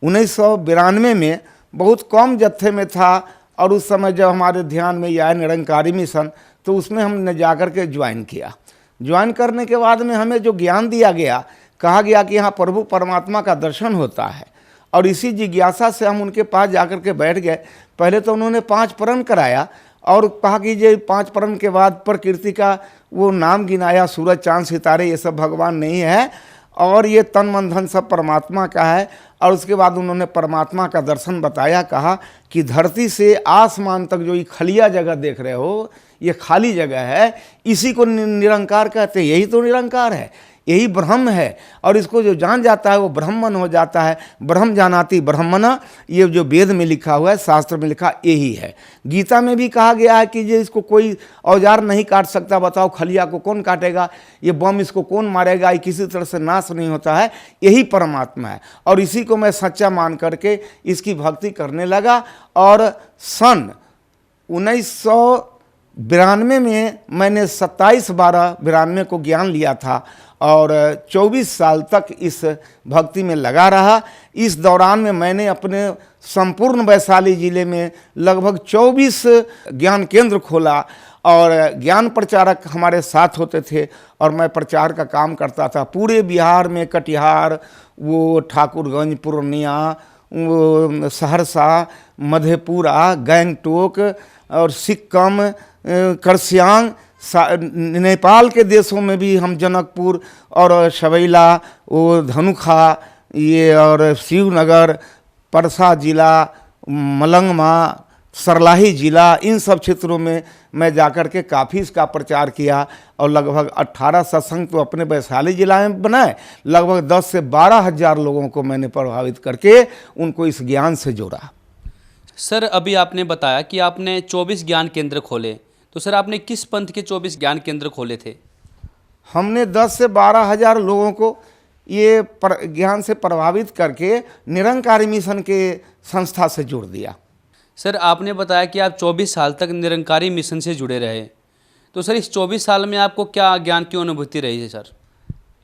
1992 में बहुत कम जत्थे में था, और उस समय जब हमारे ध्यान में यह आया निरंकारी मिशन, तो उसमें हमने जाकर के ज्वाइन किया। ज्वाइन करने के बाद में हमें जो ज्ञान दिया गया, कहा गया कि यहाँ प्रभु परमात्मा का दर्शन होता है, और इसी जिज्ञासा से हम उनके पास जाकर के बैठ गए। पहले तो उन्होंने 5 प्रण कराया और कहा कि ये 5 प्रण के बाद प्रकृति का वो नाम गिनाया, सूरज चांद सितारे ये सब भगवान नहीं है, और ये तन मन धन सब परमात्मा का है। और उसके बाद उन्होंने परमात्मा का दर्शन बताया, कहा कि धरती से आसमान तक जो ये खलिया जगह देख रहे हो, ये खाली जगह है, इसी को निरंकार कहते हैं। यही तो निरंकार है, यही ब्रह्म है, और इसको जो जान जाता है वो ब्रह्मन हो जाता है। ब्रह्म जानाति ब्रह्मना, ये जो वेद में लिखा हुआ है, शास्त्र में लिखा यही है। गीता में भी कहा गया है कि ये इसको कोई औजार नहीं काट सकता। बताओ खलिया को कौन काटेगा, ये बम इसको कौन मारेगा, ये किसी तरह से नाश नहीं होता है, यही परमात्मा है। और इसी को मैं सच्चा मान करके इसकी भक्ति करने लगा। और सन 1992 में मैंने 27/12/92 को ज्ञान लिया था, और 24 साल तक इस भक्ति में लगा रहा। इस दौरान में मैंने अपने संपूर्ण वैशाली जिले में लगभग 24 ज्ञान केंद्र खोला, और ज्ञान प्रचारक हमारे साथ होते थे, और मैं प्रचार का काम करता था पूरे बिहार में। कटिहार, वो ठाकुरगंज, पूर्णिया, वो सहरसा, मधेपुरा, गैंगटोक और सिक्किम, करसियांग, नेपाल के देशों में भी हम जनकपुर और शबैला, वो धनुखा, ये और शिवनगर, परसा जिला, मलंगमा, सरलाही जिला, इन सब क्षेत्रों में मैं जाकर के काफ़ी इसका प्रचार किया। और लगभग 18 सत्संग तो अपने वैशाली जिला में बनाए। लगभग 10 से 12 हज़ार लोगों को मैंने प्रभावित करके उनको इस ज्ञान से जोड़ा। सर, अभी आपने बताया कि आपने 24 ज्ञान केंद्र खोले, तो सर आपने किस पंथ के 24 ज्ञान केंद्र खोले थे? हमने 10 से 12 हज़ार लोगों को ये ज्ञान से प्रभावित करके निरंकारी मिशन के संस्था से जोड़ दिया। सर, आपने बताया कि आप 24 साल तक निरंकारी मिशन से जुड़े रहे, तो सर इस 24 साल में आपको क्या ज्ञान की अनुभूति रही है? सर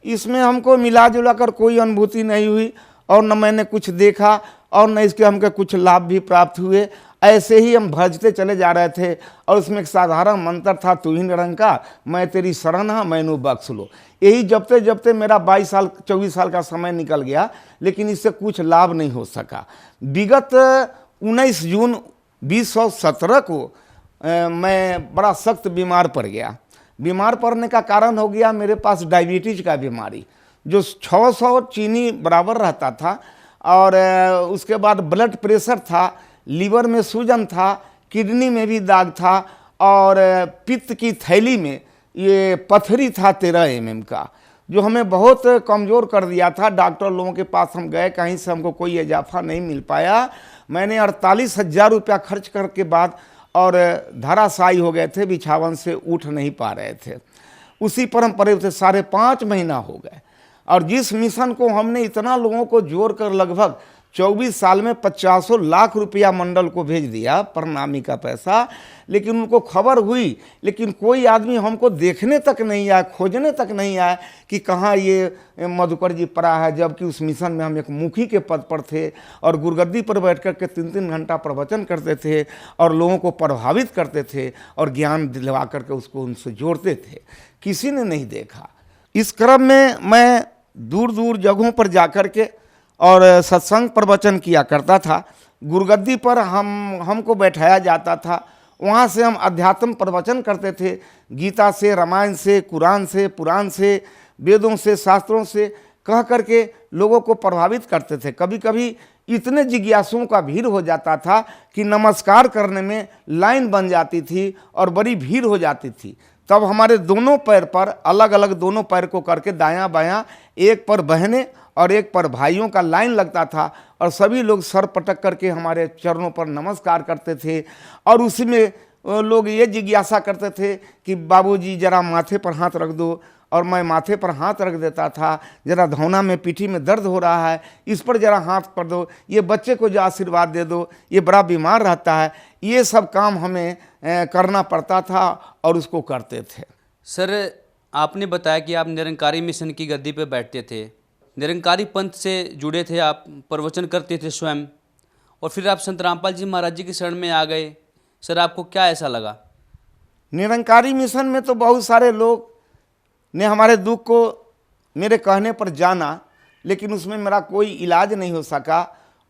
इसमें हमको मिला जुला कर कोई अनुभूति नहीं हुई, और न मैंने कुछ देखा, और न इसके हमको कुछ लाभ भी प्राप्त हुए। ऐसे ही हम भजते चले जा रहे थे, और उसमें एक साधारण मंत्र था, तू ही निरंकार, मैं तेरी शरण हाँ, मैनू बख्श लो। यही जपते जपते मेरा 24 साल का समय निकल गया, लेकिन इससे कुछ लाभ नहीं हो सका। विगत 19 जून 2017 को मैं बड़ा सख्त बीमार पड़ गया। बीमार पड़ने का कारण हो गया मेरे पास डायबिटीज का बीमारी, जो 600 चीनी बराबर रहता था, और उसके बाद ब्लड प्रेशर था, लीवर में सूजन था, किडनी में भी दाग था, और पित्त की थैली में ये पथरी था 13 mm का, जो हमें बहुत कमज़ोर कर दिया था। डॉक्टर लोगों के पास हम गए, कहीं से हमको कोई इजाफा नहीं मिल पाया। मैंने 48,000 रुपया खर्च करके बाद और धराशायी हो गए थे, बिछावन से उठ नहीं पा रहे थे। उसी पर हम पड़े थे, 5.5 महीना हो गए। और जिस मिशन को हमने इतना लोगों को जोड़ कर लगभग 24 साल में 50 लाख रुपया मंडल को भेज दिया, प्रणामी का पैसा, लेकिन उनको खबर हुई, लेकिन कोई आदमी हमको देखने तक नहीं आया, खोजने तक नहीं आया कि कहाँ ये मधुकर जी पड़ा है। जबकि उस मिशन में हम एक मुखी के पद पर थे, और गुरगद्दी पर बैठ कर के 3-3 घंटा प्रवचन करते थे, और लोगों को प्रभावित करते थे, और ज्ञान दिलवा करके उसको उनसे जोड़ते थे। किसी ने नहीं देखा। इस क्रम में मैं दूर दूर जगहों पर जाकर के और सत्संग प्रवचन किया करता था। गुरगद्दी पर हमको बैठाया जाता था, वहाँ से हम अध्यात्म प्रवचन करते थे, गीता से, रामायण से, कुरान से, पुराण से, वेदों से, शास्त्रों से कह करके लोगों को प्रभावित करते थे। कभी कभी इतने जिज्ञासुओं का भीड़ हो जाता था कि नमस्कार करने में लाइन बन जाती थी और बड़ी भीड़ हो जाती थी। तब हमारे दोनों पैर पर, अलग अलग दोनों पैर को करके दायां बायां, एक पर बहनें और एक पर भाइयों का लाइन लगता था, और सभी लोग सर पटक करके हमारे चरणों पर नमस्कार करते थे। और उसी में लोग ये जिज्ञासा करते थे कि बाबूजी जरा माथे पर हाथ रख दो, और मैं माथे पर हाथ रख देता था। जरा धौना में पीठी में दर्द हो रहा है, इस पर जरा हाथ कर दो, ये बच्चे को जो आशीर्वाद दे दो, ये बड़ा बीमार रहता है। ये सब काम हमें करना पड़ता था और उसको करते थे। सर, आपने बताया कि आप निरंकारी मिशन की गद्दी पे बैठते थे, निरंकारी पंथ से जुड़े थे, आप प्रवचन करते थे स्वयं, और फिर आप संत रामपाल जी महाराज जी की शरण में आ गए। सर, आपको क्या ऐसा लगा? निरंकारी मिशन में तो बहुत सारे लोग ने हमारे दुख को मेरे कहने पर जाना, लेकिन उसमें मेरा कोई इलाज नहीं हो सका।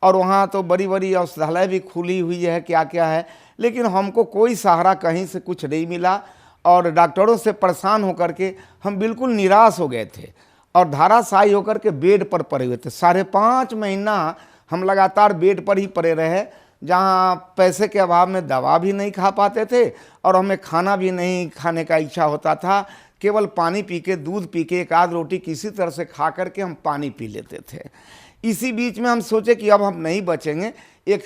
और वहाँ तो बड़ी बड़ी औषधालय भी खुली हुई है, क्या क्या है, लेकिन हमको कोई सहारा कहीं से कुछ नहीं मिला। और डॉक्टरों से परेशान होकर के हम बिल्कुल निराश हो गए थे और धाराशायी होकर के बेड पर पड़े हुए थे। 5.5 महीना हम लगातार बेड पर ही पड़े रहे, जहाँ पैसे के अभाव में दवा भी नहीं खा पाते थे और हमें खाना भी नहीं खाने का इच्छा होता था। केवल पानी पी के, दूध पी के, एक आध रोटी किसी तरह से खा करके हम पानी पी लेते थे। इसी बीच में हम सोचे कि अब हम नहीं बचेंगे। एक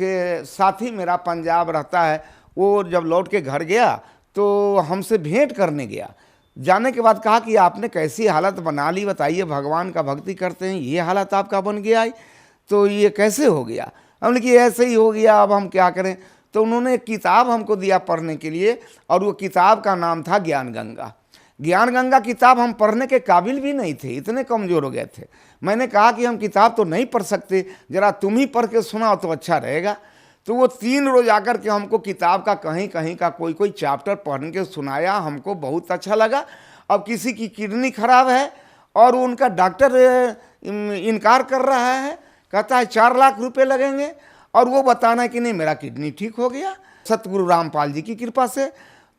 साथी मेरा पंजाब रहता है, वो जब लौट के घर गया तो हमसे भेंट करने गया। जाने के बाद कहा कि आपने कैसी हालत बना ली, बताइए, भगवान का भक्ति करते हैं, ये हालत आपका बन गया है, तो ये कैसे हो गया? हमने कि ऐसे ही हो गया, अब हम क्या करें। तो उन्होंने एक किताब हमको दिया पढ़ने के लिए, और वो किताब का नाम था ज्ञान गंगा। ज्ञान गंगा किताब हम पढ़ने के काबिल भी नहीं थे, इतने कमज़ोर हो गए थे। मैंने कहा कि हम किताब तो नहीं पढ़ सकते, ज़रा तुम ही पढ़ के सुनाओ तो अच्छा रहेगा। तो वो 3 रोज आकर के हमको किताब का कहीं कहीं का कोई चैप्टर पढ़ के सुनाया। हमको बहुत अच्छा लगा। अब किसी की किडनी खराब है और उनका डॉक्टर इनकार कर रहा है, कहता है 4 लाख रुपए लगेंगे, और वो बताना है कि नहीं मेरा किडनी ठीक हो गया सतगुरु रामपाल जी की कृपा से।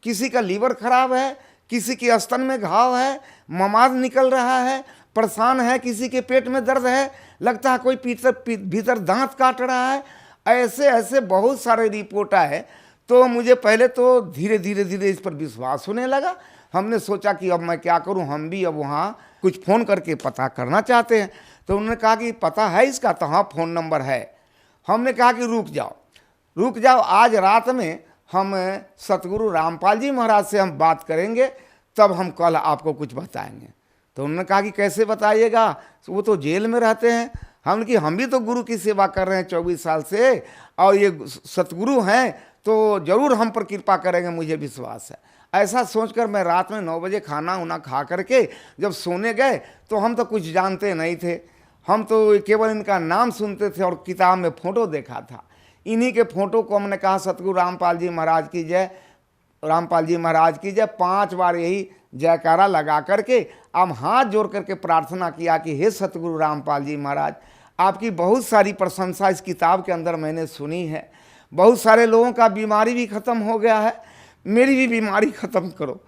किसी का लीवर खराब है, किसी के स्तन में घाव है, ममाद निकल रहा है, परेशान है, किसी के पेट में दर्द है, लगता है कोई भीतर दांत काट रहा है। ऐसे ऐसे बहुत सारे रिपोर्ट आए। तो मुझे पहले तो धीरे धीरे इस पर विश्वास होने लगा। हमने सोचा कि अब मैं क्या करूं, हम भी अब वहाँ कुछ फ़ोन करके पता करना चाहते हैं। तो उन्होंने कहा कि पता है इसका? तो हाँ, फ़ोन नंबर है। हमने कहा कि रुक जाओ, आज रात में हम सतगुरु रामपाल जी महाराज से हम बात करेंगे, तब हम कल आपको कुछ बताएंगे। तो उन्होंने कहा कि कैसे बताइएगा, वो तो जेल में रहते हैं। हमने कि हम भी तो गुरु की सेवा कर रहे हैं 24 साल से, और ये सतगुरु हैं तो जरूर हम पर कृपा करेंगे, मुझे विश्वास है। ऐसा सोचकर मैं रात में 9 बजे खाना उना खा करके जब सोने गए, तो हम तो कुछ जानते नहीं थे, हम तो केवल इनका नाम सुनते थे और किताब में फ़ोटो देखा था। इन्हीं के फ़ोटो को हमने कहा सतगुरु रामपाल जी महाराज की जय, रामपाल जी महाराज की जय, 5 बार यही जयकारा लगा करके हम हाथ जोड़ करके प्रार्थना किया कि हे सतगुरु रामपाल जी महाराज, आपकी बहुत सारी प्रशंसा इस किताब के अंदर मैंने सुनी है। बहुत सारे लोगों का बीमारी भी ख़त्म हो गया है, मेरी भी बीमारी ख़त्म करो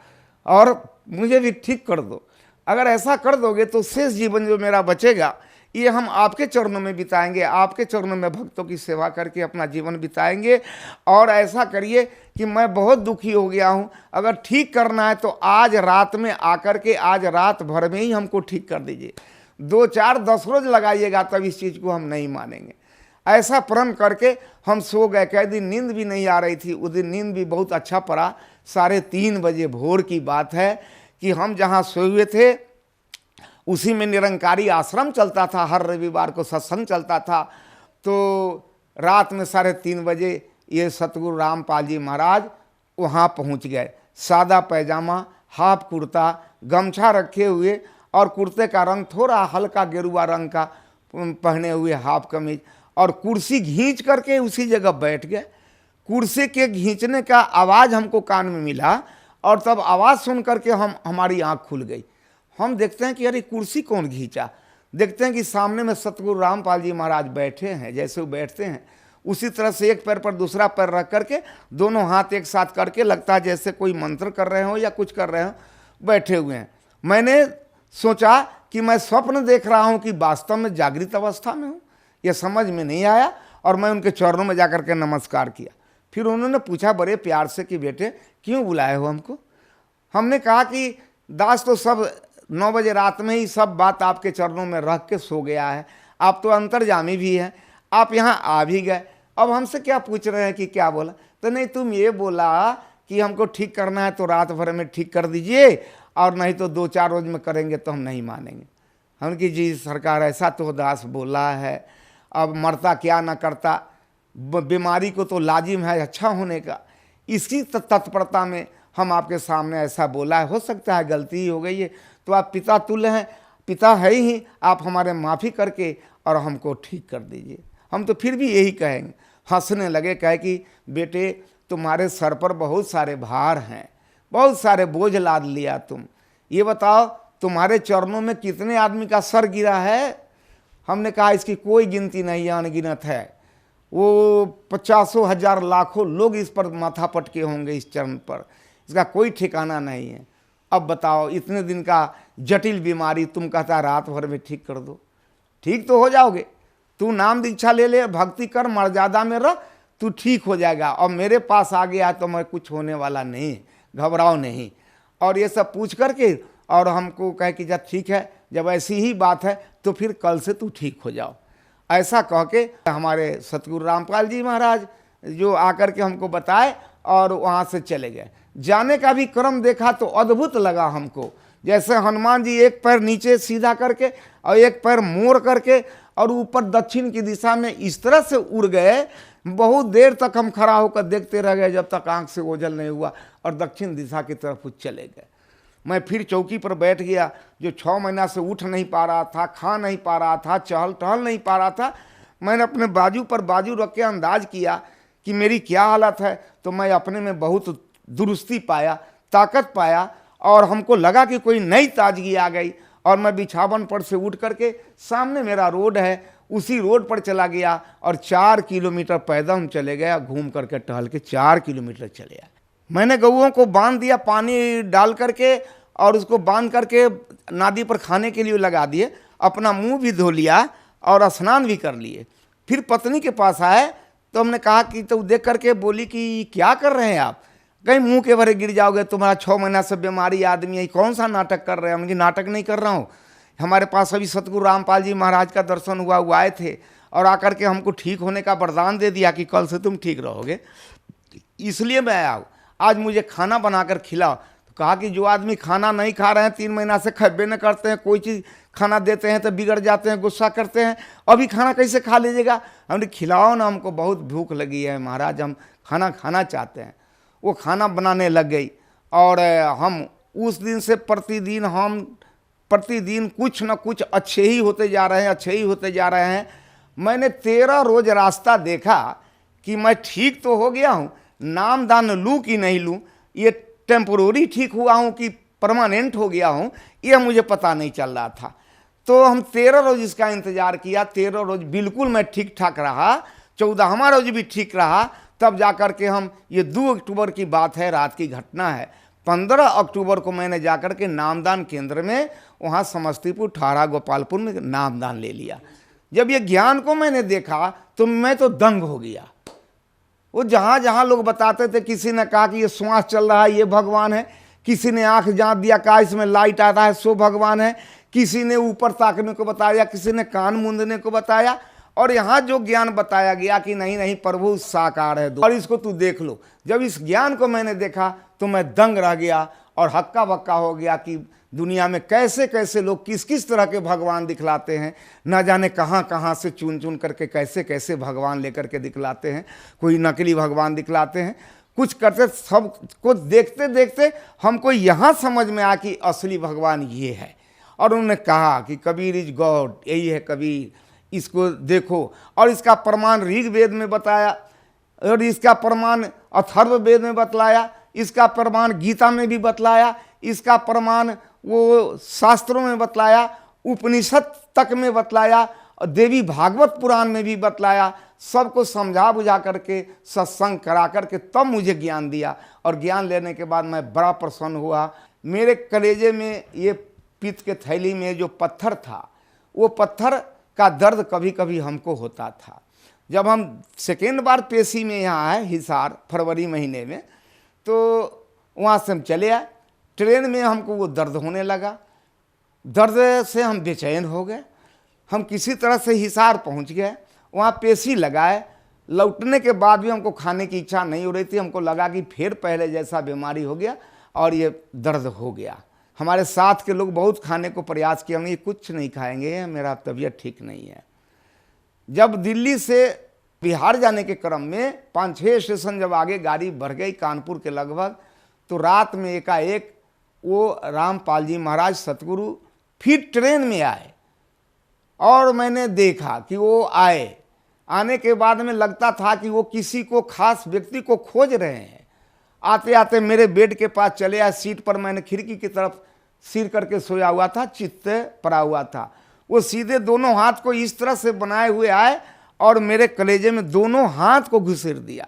और मुझे भी ठीक कर दो। अगर ऐसा कर दोगे तो शेष जीवन जो मेरा बचेगा ये हम आपके चरणों में बिताएंगे, आपके चरणों में भक्तों की सेवा करके अपना जीवन बिताएंगे। और ऐसा करिए कि मैं बहुत दुखी हो गया हूँ, अगर ठीक करना है तो आज रात में आकर के आज रात भर में ही हमको ठीक कर दीजिए। 2, 4, 10 रोज लगाइएगा तब इस चीज़ को हम नहीं मानेंगे। ऐसा प्रण करके हम सो गए। कई दिन नींद भी नहीं आ रही थी, उस दिन नींद भी बहुत अच्छा पड़ा। 3:30 बजे भोर की बात है कि हम जहाँ सोए हुए थे उसी में निरंकारी आश्रम चलता था, हर रविवार को सत्संग चलता था। तो रात में 3:30 बजे ये सतगुरु रामपाल जी महाराज वहाँ पहुँच गए। सादा पैजामा, हाफ कुर्ता, गमछा रखे हुए और कुर्ते का रंग थोड़ा हल्का गेरुआ रंग का पहने हुए, हाफ कमीज, और कुर्सी खींच करके उसी जगह बैठ गए। कुर्सी के खींचने का आवाज़ हमको कान में मिला और तब आवाज़ सुन करके हमारी आँख खुल गई। हम देखते हैं कि अरे कुर्सी कौन खींचा। देखते हैं कि सामने में सतगुरु रामपाल जी महाराज बैठे हैं। जैसे वो बैठते हैं उसी तरह से एक पैर पर दूसरा पैर रख करके दोनों हाथ एक साथ करके, लगता है जैसे कोई मंत्र कर रहे हो या कुछ कर रहे हो, बैठे हुए हैं। मैंने सोचा कि मैं स्वप्न देख रहा हूँ कि वास्तव में जागृत अवस्था में हूँ, ये समझ में नहीं आया और मैं उनके चरणों में जाकर के नमस्कार किया। फिर उन्होंने पूछा बड़े प्यार से कि बेटे क्यों बुलाए हो हमको। हमने कहा कि दास तो सब 9 बजे रात में ही सब बात आपके चरणों में रख के सो गया है, आप तो अंतर्जामी भी हैं, आप यहाँ आ भी गए, अब हमसे क्या पूछ रहे हैं कि क्या बोला। तो नहीं, तुम ये बोला कि हमको ठीक करना है तो रात भर में ठीक कर दीजिए, और नहीं तो 2-4 रोज में करेंगे तो हम नहीं मानेंगे। हम कि जी सरकार ऐसा तो दास बोला है, अब मरता क्या ना करता, बीमारी को तो लाजिम है अच्छा होने का। इसी तत्परता में हम आपके सामने ऐसा बोला है, हो सकता है गलती ही हो गई है, तो आप पिता तुल्य हैं, पिता है ही, आप हमारे माफ़ी करके और हमको ठीक कर दीजिए। हम तो फिर भी यही कहेंगे। हंसने लगे, कहे कि बेटे तुम्हारे सर पर बहुत सारे भार हैं, बहुत सारे बोझ लाद लिया तुम, ये बताओ तुम्हारे चरणों में कितने आदमी का सर गिरा है। हमने कहा इसकी कोई गिनती नहीं है, अनगिनत है। वो 50,000 लाखों लोग इस पर माथा पटके होंगे, इस चरण पर, इसका कोई ठिकाना नहीं है। अब बताओ इतने दिन का जटिल बीमारी तुम कहता रात भर में ठीक कर दो, ठीक तो हो जाओगे। तू नाम दीक्षा ले ले, भक्ति कर, मर्यादा में रह, तू ठीक हो जाएगा। और मेरे पास आ गया तो मैं कुछ होने वाला नहीं, घबराओ नहीं। और ये सब पूछ करके और हमको कहे कि जब ठीक है, जब ऐसी ही बात है तो फिर कल से तू ठीक हो जाओ। ऐसा कह के हमारे सतगुरु रामपाल जी महाराज जो आकर के हमको बताए और वहाँ से चले गए। जाने का भी क्रम देखा तो अद्भुत लगा हमको, जैसे हनुमान जी एक पैर नीचे सीधा करके और एक पैर मोड़ करके और ऊपर दक्षिण की दिशा में इस तरह से उड़ गए। बहुत देर तक हम खड़ा होकर देखते रह गए, जब तक आंख से ओझल नहीं हुआ, और दक्षिण दिशा की तरफ चले गए। मैं फिर चौकी पर बैठ गया, जो 6 महीना से उठ नहीं पा रहा था, खा नहीं पा रहा था, चहल टहल नहीं पा रहा था। मैंने अपने बाजू पर बाजू रख के अंदाज किया कि मेरी क्या हालत है, तो मैं अपने में बहुत दुरुस्ती पाया, ताकत पाया, और हमको लगा कि कोई नई ताजगी आ गई। और मैं बिछावन पर से उठ करके, सामने मेरा रोड है, उसी रोड पर चला गया और 4 किलोमीटर पैदल हम चले गया, घूम करके टहल के 4 किलोमीटर चले आए। मैंने गऊओं को बांध दिया पानी डाल करके, और उसको बांध करके नादी पर खाने के लिए लगा दिए, अपना मुंह भी धो लिया और स्नान भी कर लिए। फिर पत्नी के पास आए तो हमने कहा कि, तो देख करके बोली कि क्या कर रहे हैं आप, कहीं मुंह के भरे गिर जाओगे, तुम्हारा 6 महीना से बीमारी आदमी है, कौन सा नाटक कर रहे हैं। हमने नाटक नहीं कर रहा हूँ, हमारे पास अभी सतगुरु रामपाल जी महाराज का दर्शन हुआ, वो आए थे और आकर के हमको ठीक होने का वरदान दे दिया कि कल से तुम ठीक रहोगे, इसलिए मैं आया हूँ, आज मुझे खाना बनाकर खिलाओ। तो कहा कि जो आदमी खाना नहीं खा रहे हैं, 3 महीना से खब्बे न करते हैं, कोई चीज़ खाना देते हैं तो बिगड़ जाते हैं, गुस्सा करते हैं, अभी खाना कैसे खा लीजिएगा। हमने खिलाओ ना, हमको बहुत भूख लगी है महाराज, हम खाना खाना चाहते हैं। वो खाना बनाने लग गई, और हम उस दिन से प्रतिदिन कुछ न कुछ अच्छे ही होते जा रहे हैं, अच्छे ही होते जा रहे हैं। मैंने 13 रोज रास्ता देखा कि मैं ठीक तो हो गया हूँ, नाम दान लूँ कि नहीं लूँ, ये टेम्पोररी ठीक हुआ हूँ कि परमानेंट हो गया हूँ, ये मुझे पता नहीं चल रहा था। तो हम 13 रोज इसका इंतज़ार किया, 13 रोज बिल्कुल मैं ठीक ठाक रहा, 14वां रोज भी ठीक रहा। तब जाकर के हम, ये 2 अक्टूबर की बात है, रात की घटना है, 15 अक्टूबर को मैंने जाकर के नामदान केंद्र में, वहाँ समस्तीपुर ठाड़ा गोपालपुर में नामदान ले लिया। जब ये ज्ञान को मैंने देखा तो मैं तो दंग हो गया। वो जहाँ जहाँ लोग बताते थे, किसी ने कहा कि ये श्वास चल रहा है ये भगवान है, किसी ने आंख जांच दिया कहा इसमें लाइट आता है सो भगवान है, किसी ने ऊपर ताकने को बताया, किसी ने कान मूंदने को बताया, और यहाँ जो ज्ञान बताया गया कि नहीं नहीं प्रभु साकार है और इसको तू देख लो। जब इस ज्ञान को मैंने देखा तो मैं दंग रह गया और हक्का बक्का हो गया कि दुनिया में कैसे कैसे लोग किस किस तरह के भगवान दिखलाते हैं, ना जाने कहाँ कहाँ से चुन चुन करके कैसे कैसे भगवान लेकर के दिखलाते हैं। कोई नकली भगवान दिखलाते हैं, कुछ करते, सब को देखते देखते हमको यहाँ समझ में आया कि असली भगवान ये है। और उन्होंने कहा कि कबीर इज गॉड, यही है कबीर, इसको देखो। और इसका प्रमाण ऋग्वेद में बताया, और इसका प्रमाण अथर्ववेद में बतलाया, इसका प्रमाण गीता में भी बतलाया, इसका प्रमाण वो शास्त्रों में बतलाया, उपनिषद तक में बतलाया, और देवी भागवत पुराण में भी बतलाया। सबको समझा बुझा करके, सत्संग करा करके तब मुझे ज्ञान दिया। और ज्ञान लेने के बाद मैं बड़ा प्रसन्न हुआ। मेरे कलेजे में, ये पित्त के थैली में जो पत्थर था, वो पत्थर का दर्द कभी कभी हमको होता था। जब हम सेकेंड बार पेशी में यहाँ आए हिसार फरवरी महीने में, तो वहाँ से हम चले आए। ट्रेन में हमको वो दर्द होने लगा, दर्द से हम बेचैन हो गए। हम किसी तरह से हिसार पहुँच गए, वहाँ पेशी लगाए, लौटने के बाद भी हमको खाने की इच्छा नहीं हो रही थी। हमको लगा कि फिर पहले जैसा बीमारी हो गया और ये दर्द हो गया। हमारे साथ के लोग बहुत खाने को प्रयास किया, हमने ये कुछ नहीं खाएंगे, मेरा तबीयत ठीक नहीं है। जब दिल्ली से बिहार जाने के क्रम में 5-6 स्टेशन जब आगे गाड़ी बढ़ गई कानपुर के लगभग, तो रात में एकाएक वो रामपाल जी महाराज सतगुरु फिर ट्रेन में आए और मैंने देखा कि वो आए। आने के बाद में लगता था कि वो किसी को खास व्यक्ति को खोज रहे हैं। आते आते मेरे बेड के पास चले आए। सीट पर मैंने खिड़की की तरफ सिर करके सोया हुआ था, चित्त पड़ा हुआ था। वो सीधे दोनों हाथ को इस तरह से बनाए हुए आए और मेरे कलेजे में दोनों हाथ को घुसेड़ दिया।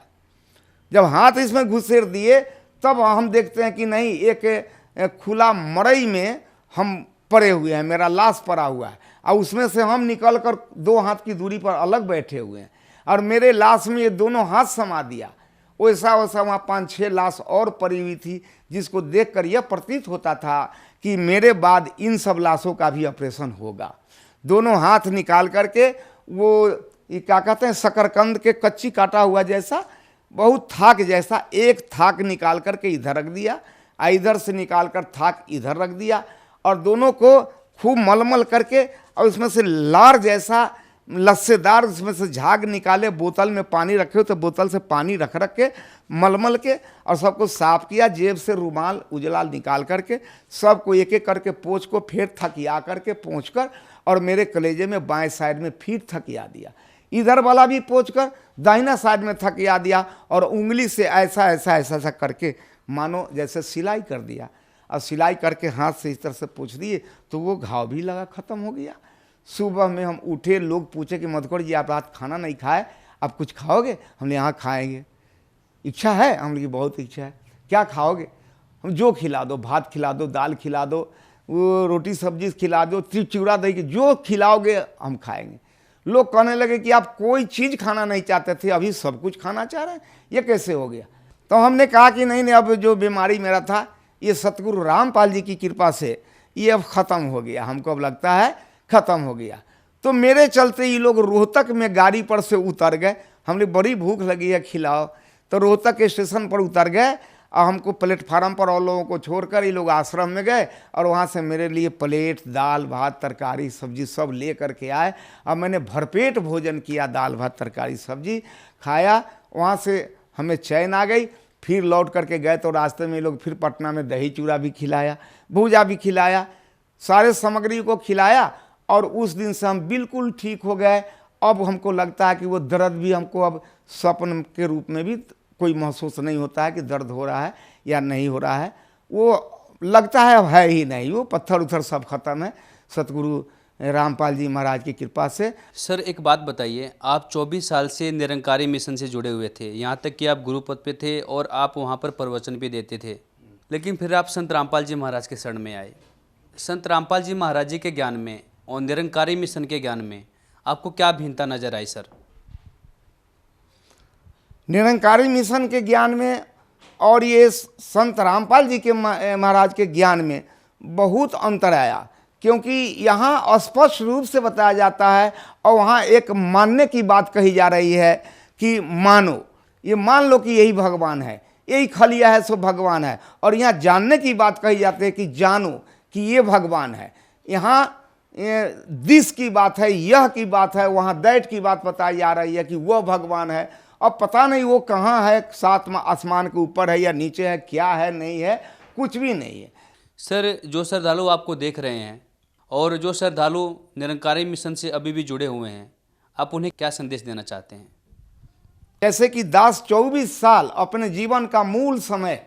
जब हाथ इसमें घुसेड़ दिए तब हम देखते हैं कि नहीं, एक खुला मड़ई में हम पड़े हुए हैं, मेरा लाश पड़ा हुआ है और उसमें से हम निकल कर 2 हाथ की दूरी पर अलग बैठे हुए हैं और मेरे लाश में ये दोनों हाथ समा दिया। वैसा वैसा वहाँ 5-6 लाश और पड़ी हुई थी, जिसको देखकर यह प्रतीत होता था कि मेरे बाद इन सब लाशों का भी ऑपरेशन होगा। दोनों हाथ निकाल करके वो ये क्या कहते हैं, शकरकंद के कच्ची काटा हुआ जैसा, बहुत थाक जैसा, एक थाक निकाल करके इधर रख दिया, इधर से निकाल कर थाक इधर रख दिया और दोनों को खूब मलमल करके और उसमें से लार जैसा लस्सेदार उसमें से झाग निकाले, बोतल में पानी रखे हो तो बोतल से पानी रख के मलमल के और सबको साफ किया। जेब से रुमाल उजला निकाल करके सबको एक एक करके पोंछ को फिर थकिया करके पोंछ कर और मेरे कलेजे में बाएं साइड में फिर थकिया दिया। इधर वाला भी पोंछ कर दाहिना साइड में थकिया दिया और उंगली से ऐसा ऐसा ऐसा ऐसा करके मानो जैसे सिलाई कर दिया और सिलाई करके हाथ से इस तरह से पोंछ दिए तो वो घाव भी लगा, ख़त्म हो गया। सुबह में हम उठे, लोग पूछे कि मधुकर जी आप रात खाना नहीं खाए, आप कुछ खाओगे? हमने यहाँ खाएंगे। इच्छा है? हमने की बहुत इच्छा है। क्या खाओगे? हम जो खिला दो, भात खिला दो, दाल खिला दो, वो रोटी सब्जी खिला दो, चिड़ा दही की जो खिलाओगे हम खाएंगे। लोग कहने लगे कि आप कोई चीज़ खाना नहीं चाहते थे, अभी सब कुछ खाना चाह रहे हैं, ये कैसे हो गया? तो हमने कहा कि नहीं, अब जो बीमारी मेरा था ये सतगुरु रामपाल जी की कृपा से ये अब ख़त्म हो गया। हमको अब लगता है ख़त्म हो गया। तो मेरे चलते ये लोग रोहतक में गाड़ी पर से उतर गए। हमने बड़ी भूख लगी है, खिलाओ। तो रोहतक के स्टेशन पर उतर गए और हमको प्लेटफार्म पर और लोगों को छोड़कर ये लोग आश्रम में गए और वहाँ से मेरे लिए प्लेट दाल भात तरकारी सब्जी सब ले करके आए और मैंने भरपेट भोजन किया, दाल भात तरकारी सब्जी खाया। वहाँ से हमें चैन आ गई। फिर लौट करके गए तो रास्ते में ये लोग फिर पटना में दही चूड़ा भी खिलाया, भूजा भी खिलाया, सारे सामग्री को खिलाया और उस दिन से हम बिल्कुल ठीक हो गए। अब हमको लगता है कि वो दर्द भी हमको अब स्वप्न के रूप में भी कोई महसूस नहीं होता है कि दर्द हो रहा है या नहीं हो रहा है। वो लगता है अब है ही नहीं, वो पत्थर उथर सब खत्म है सतगुरु रामपाल जी महाराज की कृपा से। सर एक बात बताइए, आप 24 साल से निरंकारी मिशन से जुड़े हुए थे, यहाँ तक कि आप गुरु पद पे थे और आप वहाँ पर प्रवचन भी देते थे, लेकिन फिर आप संत रामपाल जी महाराज के शरण में आए। संत रामपाल जी महाराज जी के ज्ञान में और निरंकारी मिशन के ज्ञान में आपको क्या भिन्नता नजर आई सर? निरंकारी मिशन के ज्ञान में और ये संत रामपाल जी के महाराज के ज्ञान में बहुत अंतर आया, क्योंकि यहाँ स्पष्ट रूप से बताया जाता है और वहाँ एक मानने की बात कही जा रही है कि मानो, ये मान लो कि यही भगवान है, यही खलिया है सो भगवान है। और यहाँ जानने की बात कही जाती है कि जानो कि ये भगवान है। यहाँ दिस की बात है, यह की बात है, वहाँ दैट की बात बताई जा रही है कि वह भगवान है। अब पता नहीं वो कहाँ है, सातवां आसमान के ऊपर है या नीचे है, क्या है नहीं है, कुछ भी नहीं है। सर जो श्रद्धालु आपको देख रहे हैं और जो श्रद्धालु निरंकारी मिशन से अभी भी जुड़े हुए हैं, आप उन्हें क्या संदेश देना चाहते हैं? जैसे कि दास 24 साल अपने जीवन का मूल समय,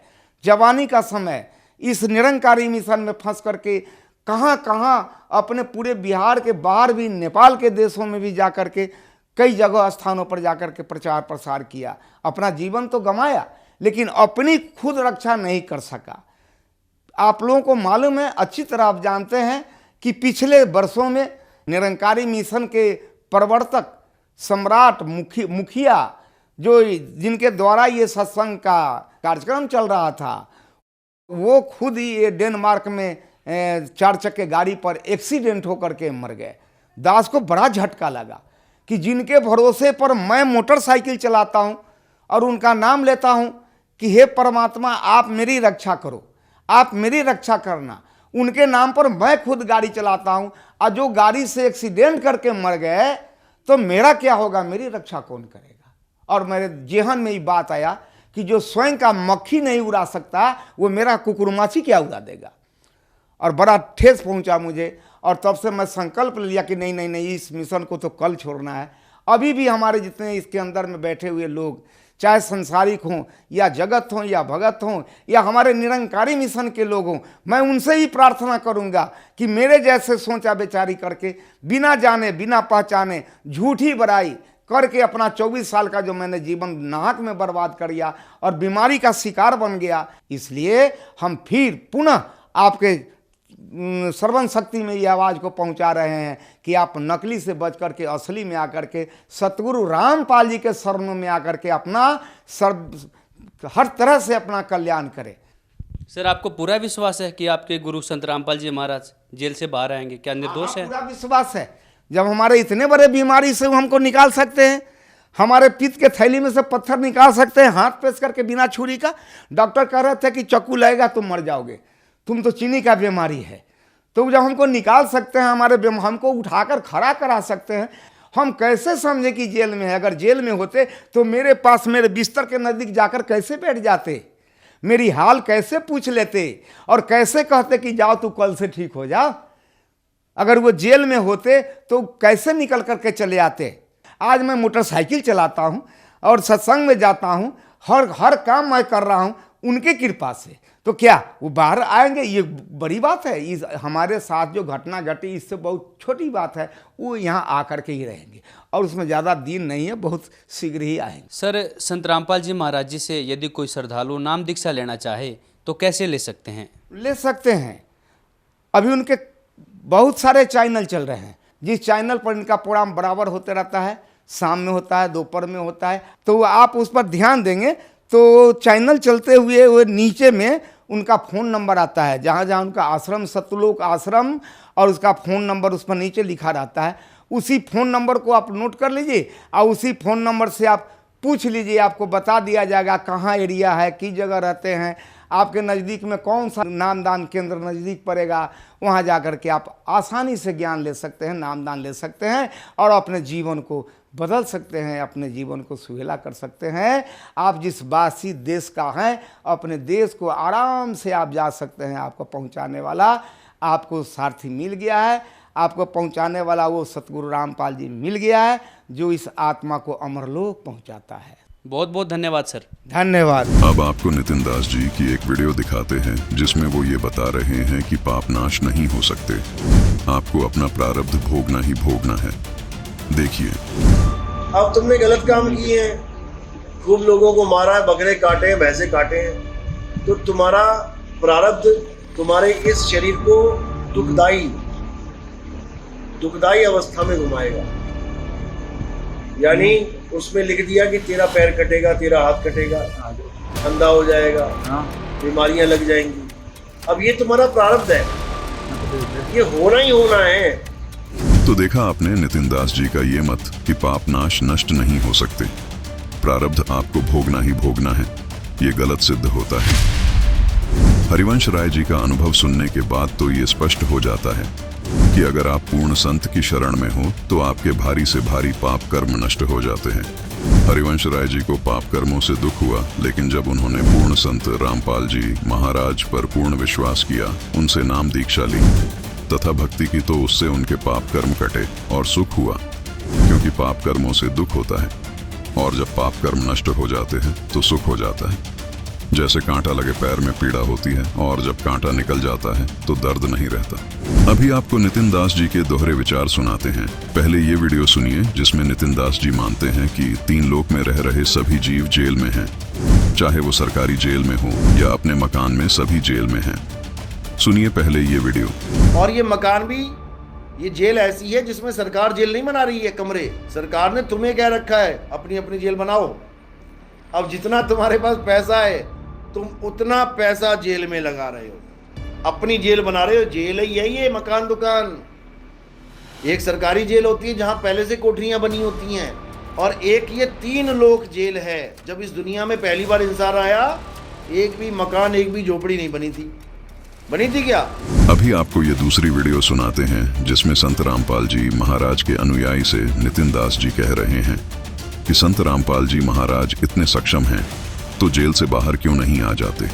जवानी का समय इस निरंकारी मिशन में फंस करके कहाँ कहाँ अपने पूरे बिहार के बाहर भी, नेपाल के देशों में भी जाकर के कई जगह स्थानों पर जाकर के प्रचार प्रसार किया। अपना जीवन तो गंवाया लेकिन अपनी खुद रक्षा नहीं कर सका। आप लोगों को मालूम है, अच्छी तरह आप जानते हैं कि पिछले वर्षों में निरंकारी मिशन के प्रवर्तक सम्राट मुखिया जो जिनके द्वारा ये सत्संग का कार्यक्रम चल रहा था, वो खुद ही ये डेनमार्क में 4 चक्के गाड़ी पर एक्सीडेंट होकर के मर गए। दास को बड़ा झटका लगा कि जिनके भरोसे पर मैं मोटरसाइकिल चलाता हूं और उनका नाम लेता हूं कि हे परमात्मा आप मेरी रक्षा करो, आप मेरी रक्षा करना, उनके नाम पर मैं खुद गाड़ी चलाता हूं और जो गाड़ी से एक्सीडेंट करके मर गए तो मेरा क्या होगा, मेरी रक्षा कौन करेगा। और मेरे जेहन में ये बात आया कि जो स्वयं का मक्खी नहीं उड़ा सकता वो मेरा कुकुरमाची क्या उड़ा देगा। और बड़ा ठेस पहुंचा मुझे, और तब से मैं संकल्प लिया कि नहीं नहीं नहीं, इस मिशन को तो कल छोड़ना है। अभी भी हमारे जितने इसके अंदर में बैठे हुए लोग, चाहे संसारिक हों या जगत हों या भगत हों या हमारे निरंकारी मिशन के लोग हों, मैं उनसे ही प्रार्थना करूंगा कि मेरे जैसे सोचा बेचारी करके, बिना जाने बिना पहचाने झूठी बड़ाई करके अपना 24 साल का जो मैंने जीवन नाहक में बर्बाद कर दिया और बीमारी का शिकार बन गया, इसलिए हम फिर पुनः आपके सर्वन शक्ति में ये आवाज़ को पहुंचा रहे हैं कि आप नकली से बच करके असली में आकर के सतगुरु रामपाल जी के शरणों में आकर के अपना हर तरह से अपना कल्याण करें। सर, आपको पूरा विश्वास है कि आपके गुरु संत रामपाल जी महाराज जेल से बाहर आएंगे? क्या निर्दोष है? पूरा विश्वास है। जब हमारे इतने बड़े बीमारी से वो हमको निकाल सकते हैं, हमारे पित्त के थैली में से पत्थर निकाल सकते हैं हाथ पेश करके बिना छुरी का। डॉक्टर कह रहे थे कि चक्कू लगेगा तुम मर जाओगे, तुम तो चीनी का बीमारी है। तो जब हमको निकाल सकते हैं, हमको उठाकर खड़ा करा सकते हैं, हम कैसे समझे कि जेल में है? अगर जेल में होते तो मेरे पास मेरे बिस्तर के नज़दीक जाकर कैसे बैठ जाते, मेरी हाल कैसे पूछ लेते और कैसे कहते कि जाओ तू कल से ठीक हो जा। अगर वो जेल में होते तो कैसे निकल करके चले आते। आज मैं मोटरसाइकिल चलाता हूँ और सत्संग में जाता हूँ, हर काम मैं कर रहा हूँ उनके कृपा से। तो क्या वो बाहर आएंगे? ये बड़ी बात है। इस हमारे साथ जो घटना घटी इससे बहुत छोटी बात है। वो यहाँ आकर के ही रहेंगे और उसमें ज़्यादा दिन नहीं है, बहुत शीघ्र ही आएंगे। सर, संत रामपाल जी महाराज जी से यदि कोई श्रद्धालु नाम दीक्षा लेना चाहे तो कैसे ले सकते हैं? ले सकते हैं। अभी उनके बहुत सारे चैनल चल रहे हैं, जिस चैनल पर इनका प्रोग्राम बराबर होते रहता है, शाम में होता है, दोपहर में होता है, तो आप उस पर ध्यान देंगे तो चैनल चलते हुए वो नीचे में उनका फ़ोन नंबर आता है, जहाँ जहाँ उनका आश्रम सतलोक आश्रम और उसका फ़ोन नंबर उस पर नीचे लिखा रहता है। उसी फ़ोन नंबर को आप नोट कर लीजिए और उसी फ़ोन नंबर से आप पूछ लीजिए, आपको बता दिया जाएगा कहाँ एरिया है, किस जगह रहते हैं, आपके नज़दीक में कौन सा नामदान केंद्र नज़दीक पड़ेगा। वहाँ जा कर के आप आसानी से ज्ञान ले सकते हैं, नामदान ले सकते हैं और अपने जीवन को बदल सकते हैं, अपने जीवन को सुहेला कर सकते हैं। आप जिस वासी देश का हैं, अपने देश को आराम से आप जा सकते हैं। आपको पहुंचाने वाला आपको सारथी मिल गया है, आपको पहुंचाने वाला वो सतगुरु रामपाल जी मिल गया है, जो इस आत्मा को अमरलोक पहुंचाता है। बहुत बहुत धन्यवाद सर। धन्यवाद। अब आपको नितिन दास जी की एक वीडियो दिखाते हैं जिसमें वो ये बता रहे हैं कि पाप नाश नहीं हो सकते, आपको अपना प्रारब्ध भोगना ही भोगना है। देखिए। अब तुमने गलत काम किए हैं, खूब लोगों को मारा है, बकरे काटे हैं, भैंसे काटे हैं, तो तुम्हारा प्रारब्ध तुम्हारे इस शरीर को दुखदाई अवस्था में घुमाएगा। यानी उसमें लिख दिया कि तेरा पैर कटेगा, तेरा हाथ कटेगा, अंधा हो जाएगा, बीमारियां लग जाएंगी। अब ये तुम्हारा प्रारब्ध है, ये होना ही होना है। तो देखा आपने नितिन दास जी का ये मत कि पाप नाश नष्ट नहीं हो सकते, प्रारब्ध आपको भोगना ही भोगना है, ये गलत सिद्ध होता है। हरिवंश राय जी का अनुभव सुनने के बाद तो ये स्पष्ट हो जाता है कि अगर आप पूर्ण संत की शरण में हो तो आपके भारी से भारी पाप कर्म नष्ट हो जाते हैं। हरिवंश राय जी को पाप कर्मों से दुख हुआ, लेकिन जब उन्होंने पूर्ण संत रामपाल जी महाराज पर पूर्ण विश्वास किया, उनसे नाम दीक्षा ली तथा भक्ति की, तो उससे उनके पाप कर्म कटे और सुख हुआ। क्योंकि पाप कर्मों से दुख होता है और जब पाप कर्म नष्ट हो जाते हैं तो सुख हो जाता है। जैसे कांटा लगे पैर में पीड़ा होती है और जब कांटा निकल जाता है तो दर्द नहीं रहता। अभी आपको नितिन दास जी के दोहरे विचार सुनाते हैं। पहले ये वीडियो सुनिए जिसमें नितिन दास जी मानते हैं कि 3 लोक में रह रहे सभी जीव जेल में हैं, चाहे वो सरकारी जेल में हो या अपने मकान में, सभी जेल में हैं। सुनिए पहले ये वीडियो। और ये मकान भी, ये जेल ऐसी है जिसमें सरकार जेल नहीं बना रही है कमरे, सरकार ने तुम्हें क्या रखा है, अपनी अपनी जेल बनाओ। अब जितना तुम्हारे पास पैसा है तुम उतना पैसा जेल में लगा रहे हो, अपनी जेल बना रहे हो। जेल ही है ये, मकान दुकान। एक सरकारी जेल होती है जहाँ पहले से कोठरियाँ बनी होती हैं, और एक ये 3 लोक जेल है। जब इस दुनिया में पहली बार इंसान आया, एक भी मकान, एक भी झोपड़ी नहीं बनी थी। बनी थी क्या? अभी आपको ये दूसरी वीडियो सुनाते हैं जिसमें संत रामपाल जी महाराज के अनुयायी से नितिन दास जी कह रहे हैं कि संत रामपाल जी महाराज इतने सक्षम हैं तो जेल से बाहर क्यों नहीं आ जाते।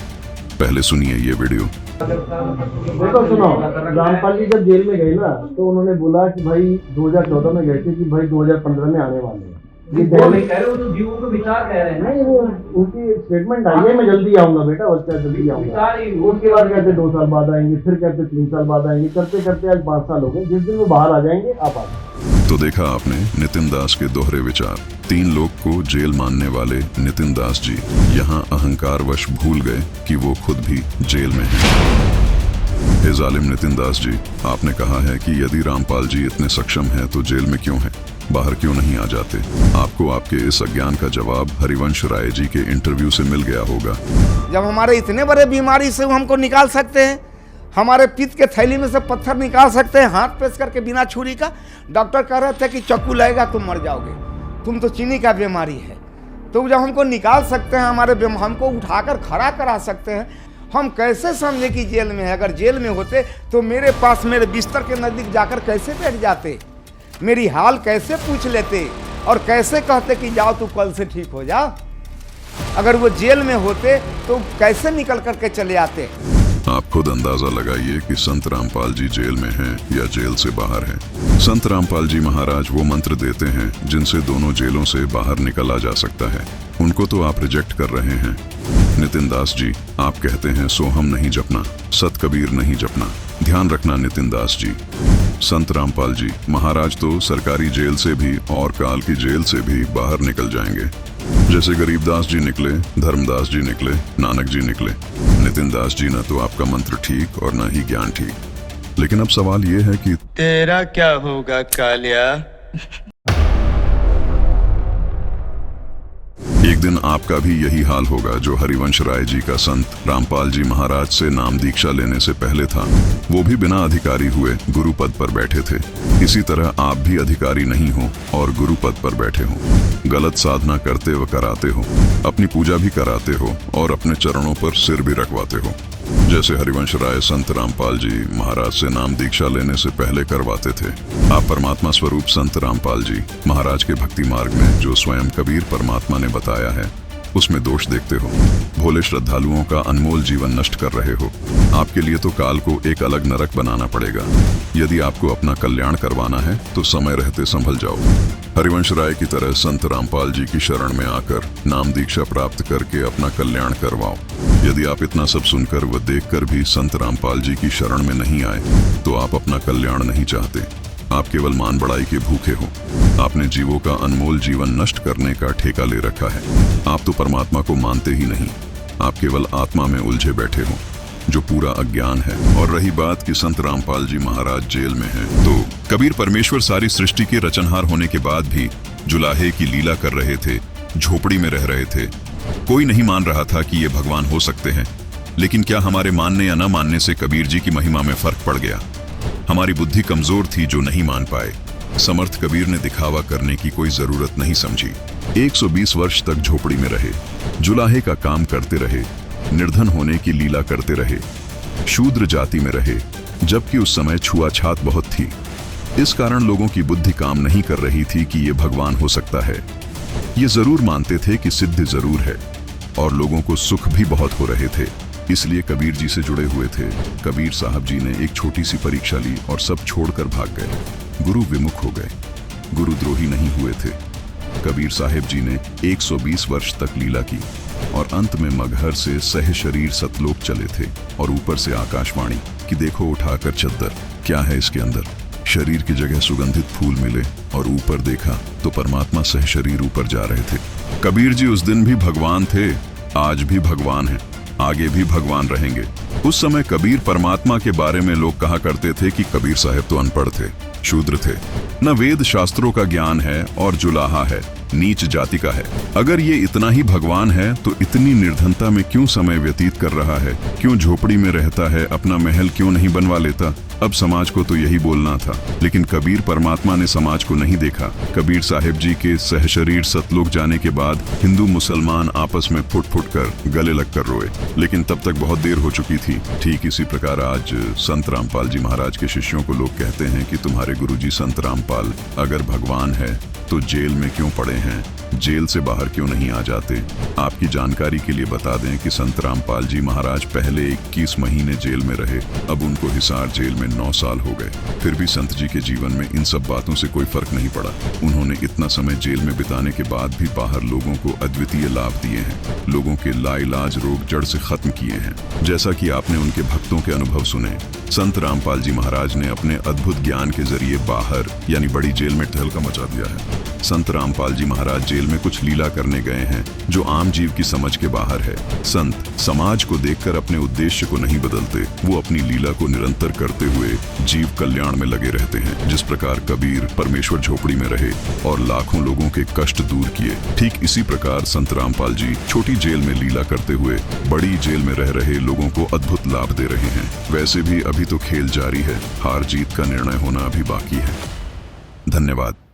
पहले सुनिए ये वीडियो। देखो सुनो, रामपाल जी जब जेल में गए ना तो उन्होंने बोला कि भाई 2014 में गए थे कि भाई 2015 में आने वाले हैं। ये कह रहे हो तो जीवों को विचार कह रहे हैं। नहीं, वो उनकी स्टेटमेंट आई है, मैं जल्दी आऊंगा बेटा, बच्चा जल्दी आऊंगा। उसके बाद कहते 2 साल बाद आएंगे, फिर कहते 3 साल बाद आएंगे, करते करते आज 5 साल हो गए। जिस दिन वो बाहर आ जाएंगे आप आ जाएंगे। तो देखा आपने नितिन दास के दोहरे विचार। 3 लोग को जेल मानने वाले नितिन दास जी यहाँ अहंकारवश भूल गए कि वो खुद भी जेल में हैं। हे जालिम नितिन दास जी, आपने कहा है कि यदि रामपाल जी इतने सक्षम हैं तो जेल में क्यों हैं, बाहर क्यों नहीं आ जाते। आपको आपके इस अज्ञान का जवाब हरिवंश राय जी के इंटरव्यू से मिल गया होगा। जब हमारे इतने बड़े बीमारी से वो हमको निकाल सकते हैं, हमारे पित्त के थैली में से पत्थर निकाल सकते हैं हाथ प्रेस करके बिना छुरी का। डॉक्टर कह रहे थे कि चाकू लगेगा तुम मर जाओगे, तुम तो चीनी का बीमारी है। तो जब हमको निकाल सकते हैं, हमको उठाकर खड़ा करा सकते हैं, हम कैसे समझे कि जेल में है। अगर जेल में होते तो मेरे पास मेरे बिस्तर के नज़दीक जाकर कैसे बैठ जाते, मेरी हाल कैसे पूछ लेते और कैसे कहते कि जाओ तू कल से ठीक हो जा। अगर वो जेल में होते तो कैसे निकल करके चले आते। आप खुद अंदाजा लगाइए कि संत रामपाल जी जेल में हैं या जेल से बाहर हैं। संत रामपाल जी महाराज वो मंत्र देते हैं जिनसे दोनों जेलों से बाहर निकला जा सकता है। उनको तो आप रिजेक्ट कर रहे हैं। नितिन दास जी, आप कहते हैं सोहम नहीं जपना, सत कबीर नहीं जपना। ध्यान रखना नितिन दास जी, संत रामपाल जी महाराज तो सरकारी जेल से भी और काल की जेल से भी बाहर निकल जाएंगे। जैसे गरीबदास जी निकले, धर्मदास जी निकले, नानक जी निकले। नितिन दास जी न तो आपका मंत्र ठीक और न ही ज्ञान ठीक। लेकिन अब सवाल ये है कि तेरा क्या होगा कालिया। एक दिन आपका भी यही हाल होगा जो हरिवंश राय जी का संत रामपाल जी महाराज से नाम दीक्षा लेने से पहले था। वो भी बिना अधिकारी हुए गुरु पद पर बैठे थे। इसी तरह आप भी अधिकारी नहीं हो और गुरु पद पर बैठे हो, गलत साधना करते व कराते हो, अपनी पूजा भी कराते हो और अपने चरणों पर सिर भी रखवाते हो। जैसे हरिवंश राय संत रामपाल जी महाराज से नाम दीक्षा लेने से पहले करवाते थे। आप परमात्मा स्वरूप संत रामपाल जी महाराज के भक्ति मार्ग में जो स्वयं कबीर परमात्मा ने बताया है उसमें दोष देखते हो। भोले श्रद्धालुओं का अनमोल जीवन नष्ट कर रहे हो। आपके लिए तो काल को एक अलग नरक बनाना पड़ेगा। यदि आपको अपना कल्याण करवाना है तो समय रहते संभल जाओ। हरिवंश राय की तरह संत रामपाल जी की शरण में आकर नाम दीक्षा प्राप्त करके अपना कल्याण करवाओ। यदि आप इतना सब सुनकर व देखकर भी संत रामपाल जी की शरण में नहीं आए तो आप अपना कल्याण नहीं चाहते। आप केवल मान बढ़ाई के भूखे हो। आपने जीवों का अनमोल जीवन नष्ट करने का ठेका ले रखा है। आप तो परमात्मा को मानते ही नहीं, आप केवल आत्मा में उलझे बैठे हो जो पूरा अज्ञान है। और रही बात कि संत रामपाल जी महाराज जेल में हैं, तो कबीर परमेश्वर सारी सृष्टि के रचनहार होने के बाद भी जुलाहे की लीला कर रहे थे, झोपड़ी में रह रहे थे। कोई नहीं मान रहा था कि ये भगवान हो सकते हैं। लेकिन क्या हमारे मानने या न मानने से कबीर जी की महिमा में फर्क पड़ गया? हमारी बुद्धि कमजोर थी जो नहीं मान पाए। समर्थ कबीर ने दिखावा करने की कोई जरूरत नहीं समझी। 120 वर्ष तक झोपड़ी में रहे, जुलाहे का काम करते रहे, निर्धन होने की लीला करते रहे, शूद्र जाति में रहे, जबकि उस समय छुआछात बहुत थी। इस कारण लोगों की बुद्धि काम नहीं कर रही थी कि ये भगवान हो सकता है। ये जरूर मानते थे कि सिद्ध जरूर है और लोगों को सुख भी बहुत हो रहे थे, इसलिए कबीर जी से जुड़े हुए थे। कबीर साहब जी ने एक छोटी सी परीक्षा ली और सब छोड़कर भाग गए। गुरु विमुख हो गए, गुरुद्रोही नहीं हुए थे। कबीर साहिब जी ने 120 वर्ष तक लीला की और अंत में मगहर से सह शरीर सतलोक चले थे और ऊपर से आकाशवाणी कि देखो उठाकर चद्दर, क्या है इसके अंदर। शरीर की जगह सुगंधित फूल मिले और ऊपर देखा तो परमात्मा सह शरीर ऊपर जा रहे थे। कबीर जी उस दिन भी भगवान थे, आज भी भगवान हैं, आगे भी भगवान रहेंगे। उस समय कबीर परमात्मा के बारे में लोग कहा करते थे कि कबीर साहब तो अनपढ़ थे, शूद्र थे, न वेद शास्त्रों का ज्ञान है और जुलाहा है, नीच जाति का है। अगर ये इतना ही भगवान है तो इतनी निर्धनता में क्यों समय व्यतीत कर रहा है? क्यों झोपड़ी में रहता है? अपना महल क्यों नहीं बनवा लेता? अब समाज को तो यही बोलना था, लेकिन कबीर परमात्मा ने समाज को नहीं देखा। कबीर साहिब जी के सहशरीर सतलोक जाने के बाद हिंदू मुसलमान आपस में फुट फुट कर गले लगकर रोए, लेकिन तब तक बहुत देर हो चुकी थी। ठीक इसी प्रकार आज संत रामपाल जी महाराज के शिष्यों को लोग कहते हैं कि तुम्हारे गुरुजी संत रामपाल अगर भगवान है तो जेल में क्यों पड़े हैं, जेल से बाहर क्यों नहीं आ जाते। आपकी जानकारी के लिए बता दें कि संत रामपाल जी महाराज पहले 21 महीने जेल में रहे, अब उनको हिसार जेल में 9 साल हो गए। फिर भी संत जी के जीवन में इन सब बातों से कोई फर्क नहीं पड़ा। उन्होंने इतना समय जेल में बिताने के बाद भी बाहर लोगों को अद्वितीय लाभ दिए हैं, लोगों के लाइलाज रोग जड़ से खत्म किए हैं। जैसा कि आपने उनके भक्तों के अनुभव सुने, संत रामपाल जी महाराज ने अपने अद्भुत ज्ञान के जरिए बाहर यानी बड़ी जेल में तहलका मचा दिया है। संत रामपाल जी महाराज जेल में कुछ लीला करने गए हैं जो आम जीव की समझ के बाहर है। संत समाज को देखकर अपने उद्देश्य को नहीं बदलते, वो अपनी लीला को निरंतर करते हुए जीव कल्याण में लगे रहते हैं। जिस प्रकार कबीर परमेश्वर झोपड़ी में रहे और लाखों लोगों के कष्ट दूर किए, ठीक इसी प्रकार संत रामपाल जी छोटी जेल में लीला करते हुए बड़ी जेल में रह रहे लोगों को अद्भुत लाभ दे रहे हैं। वैसे भी अभी तो खेल जारी है, हार जीत का निर्णय होना अभी बाकी है। धन्यवाद।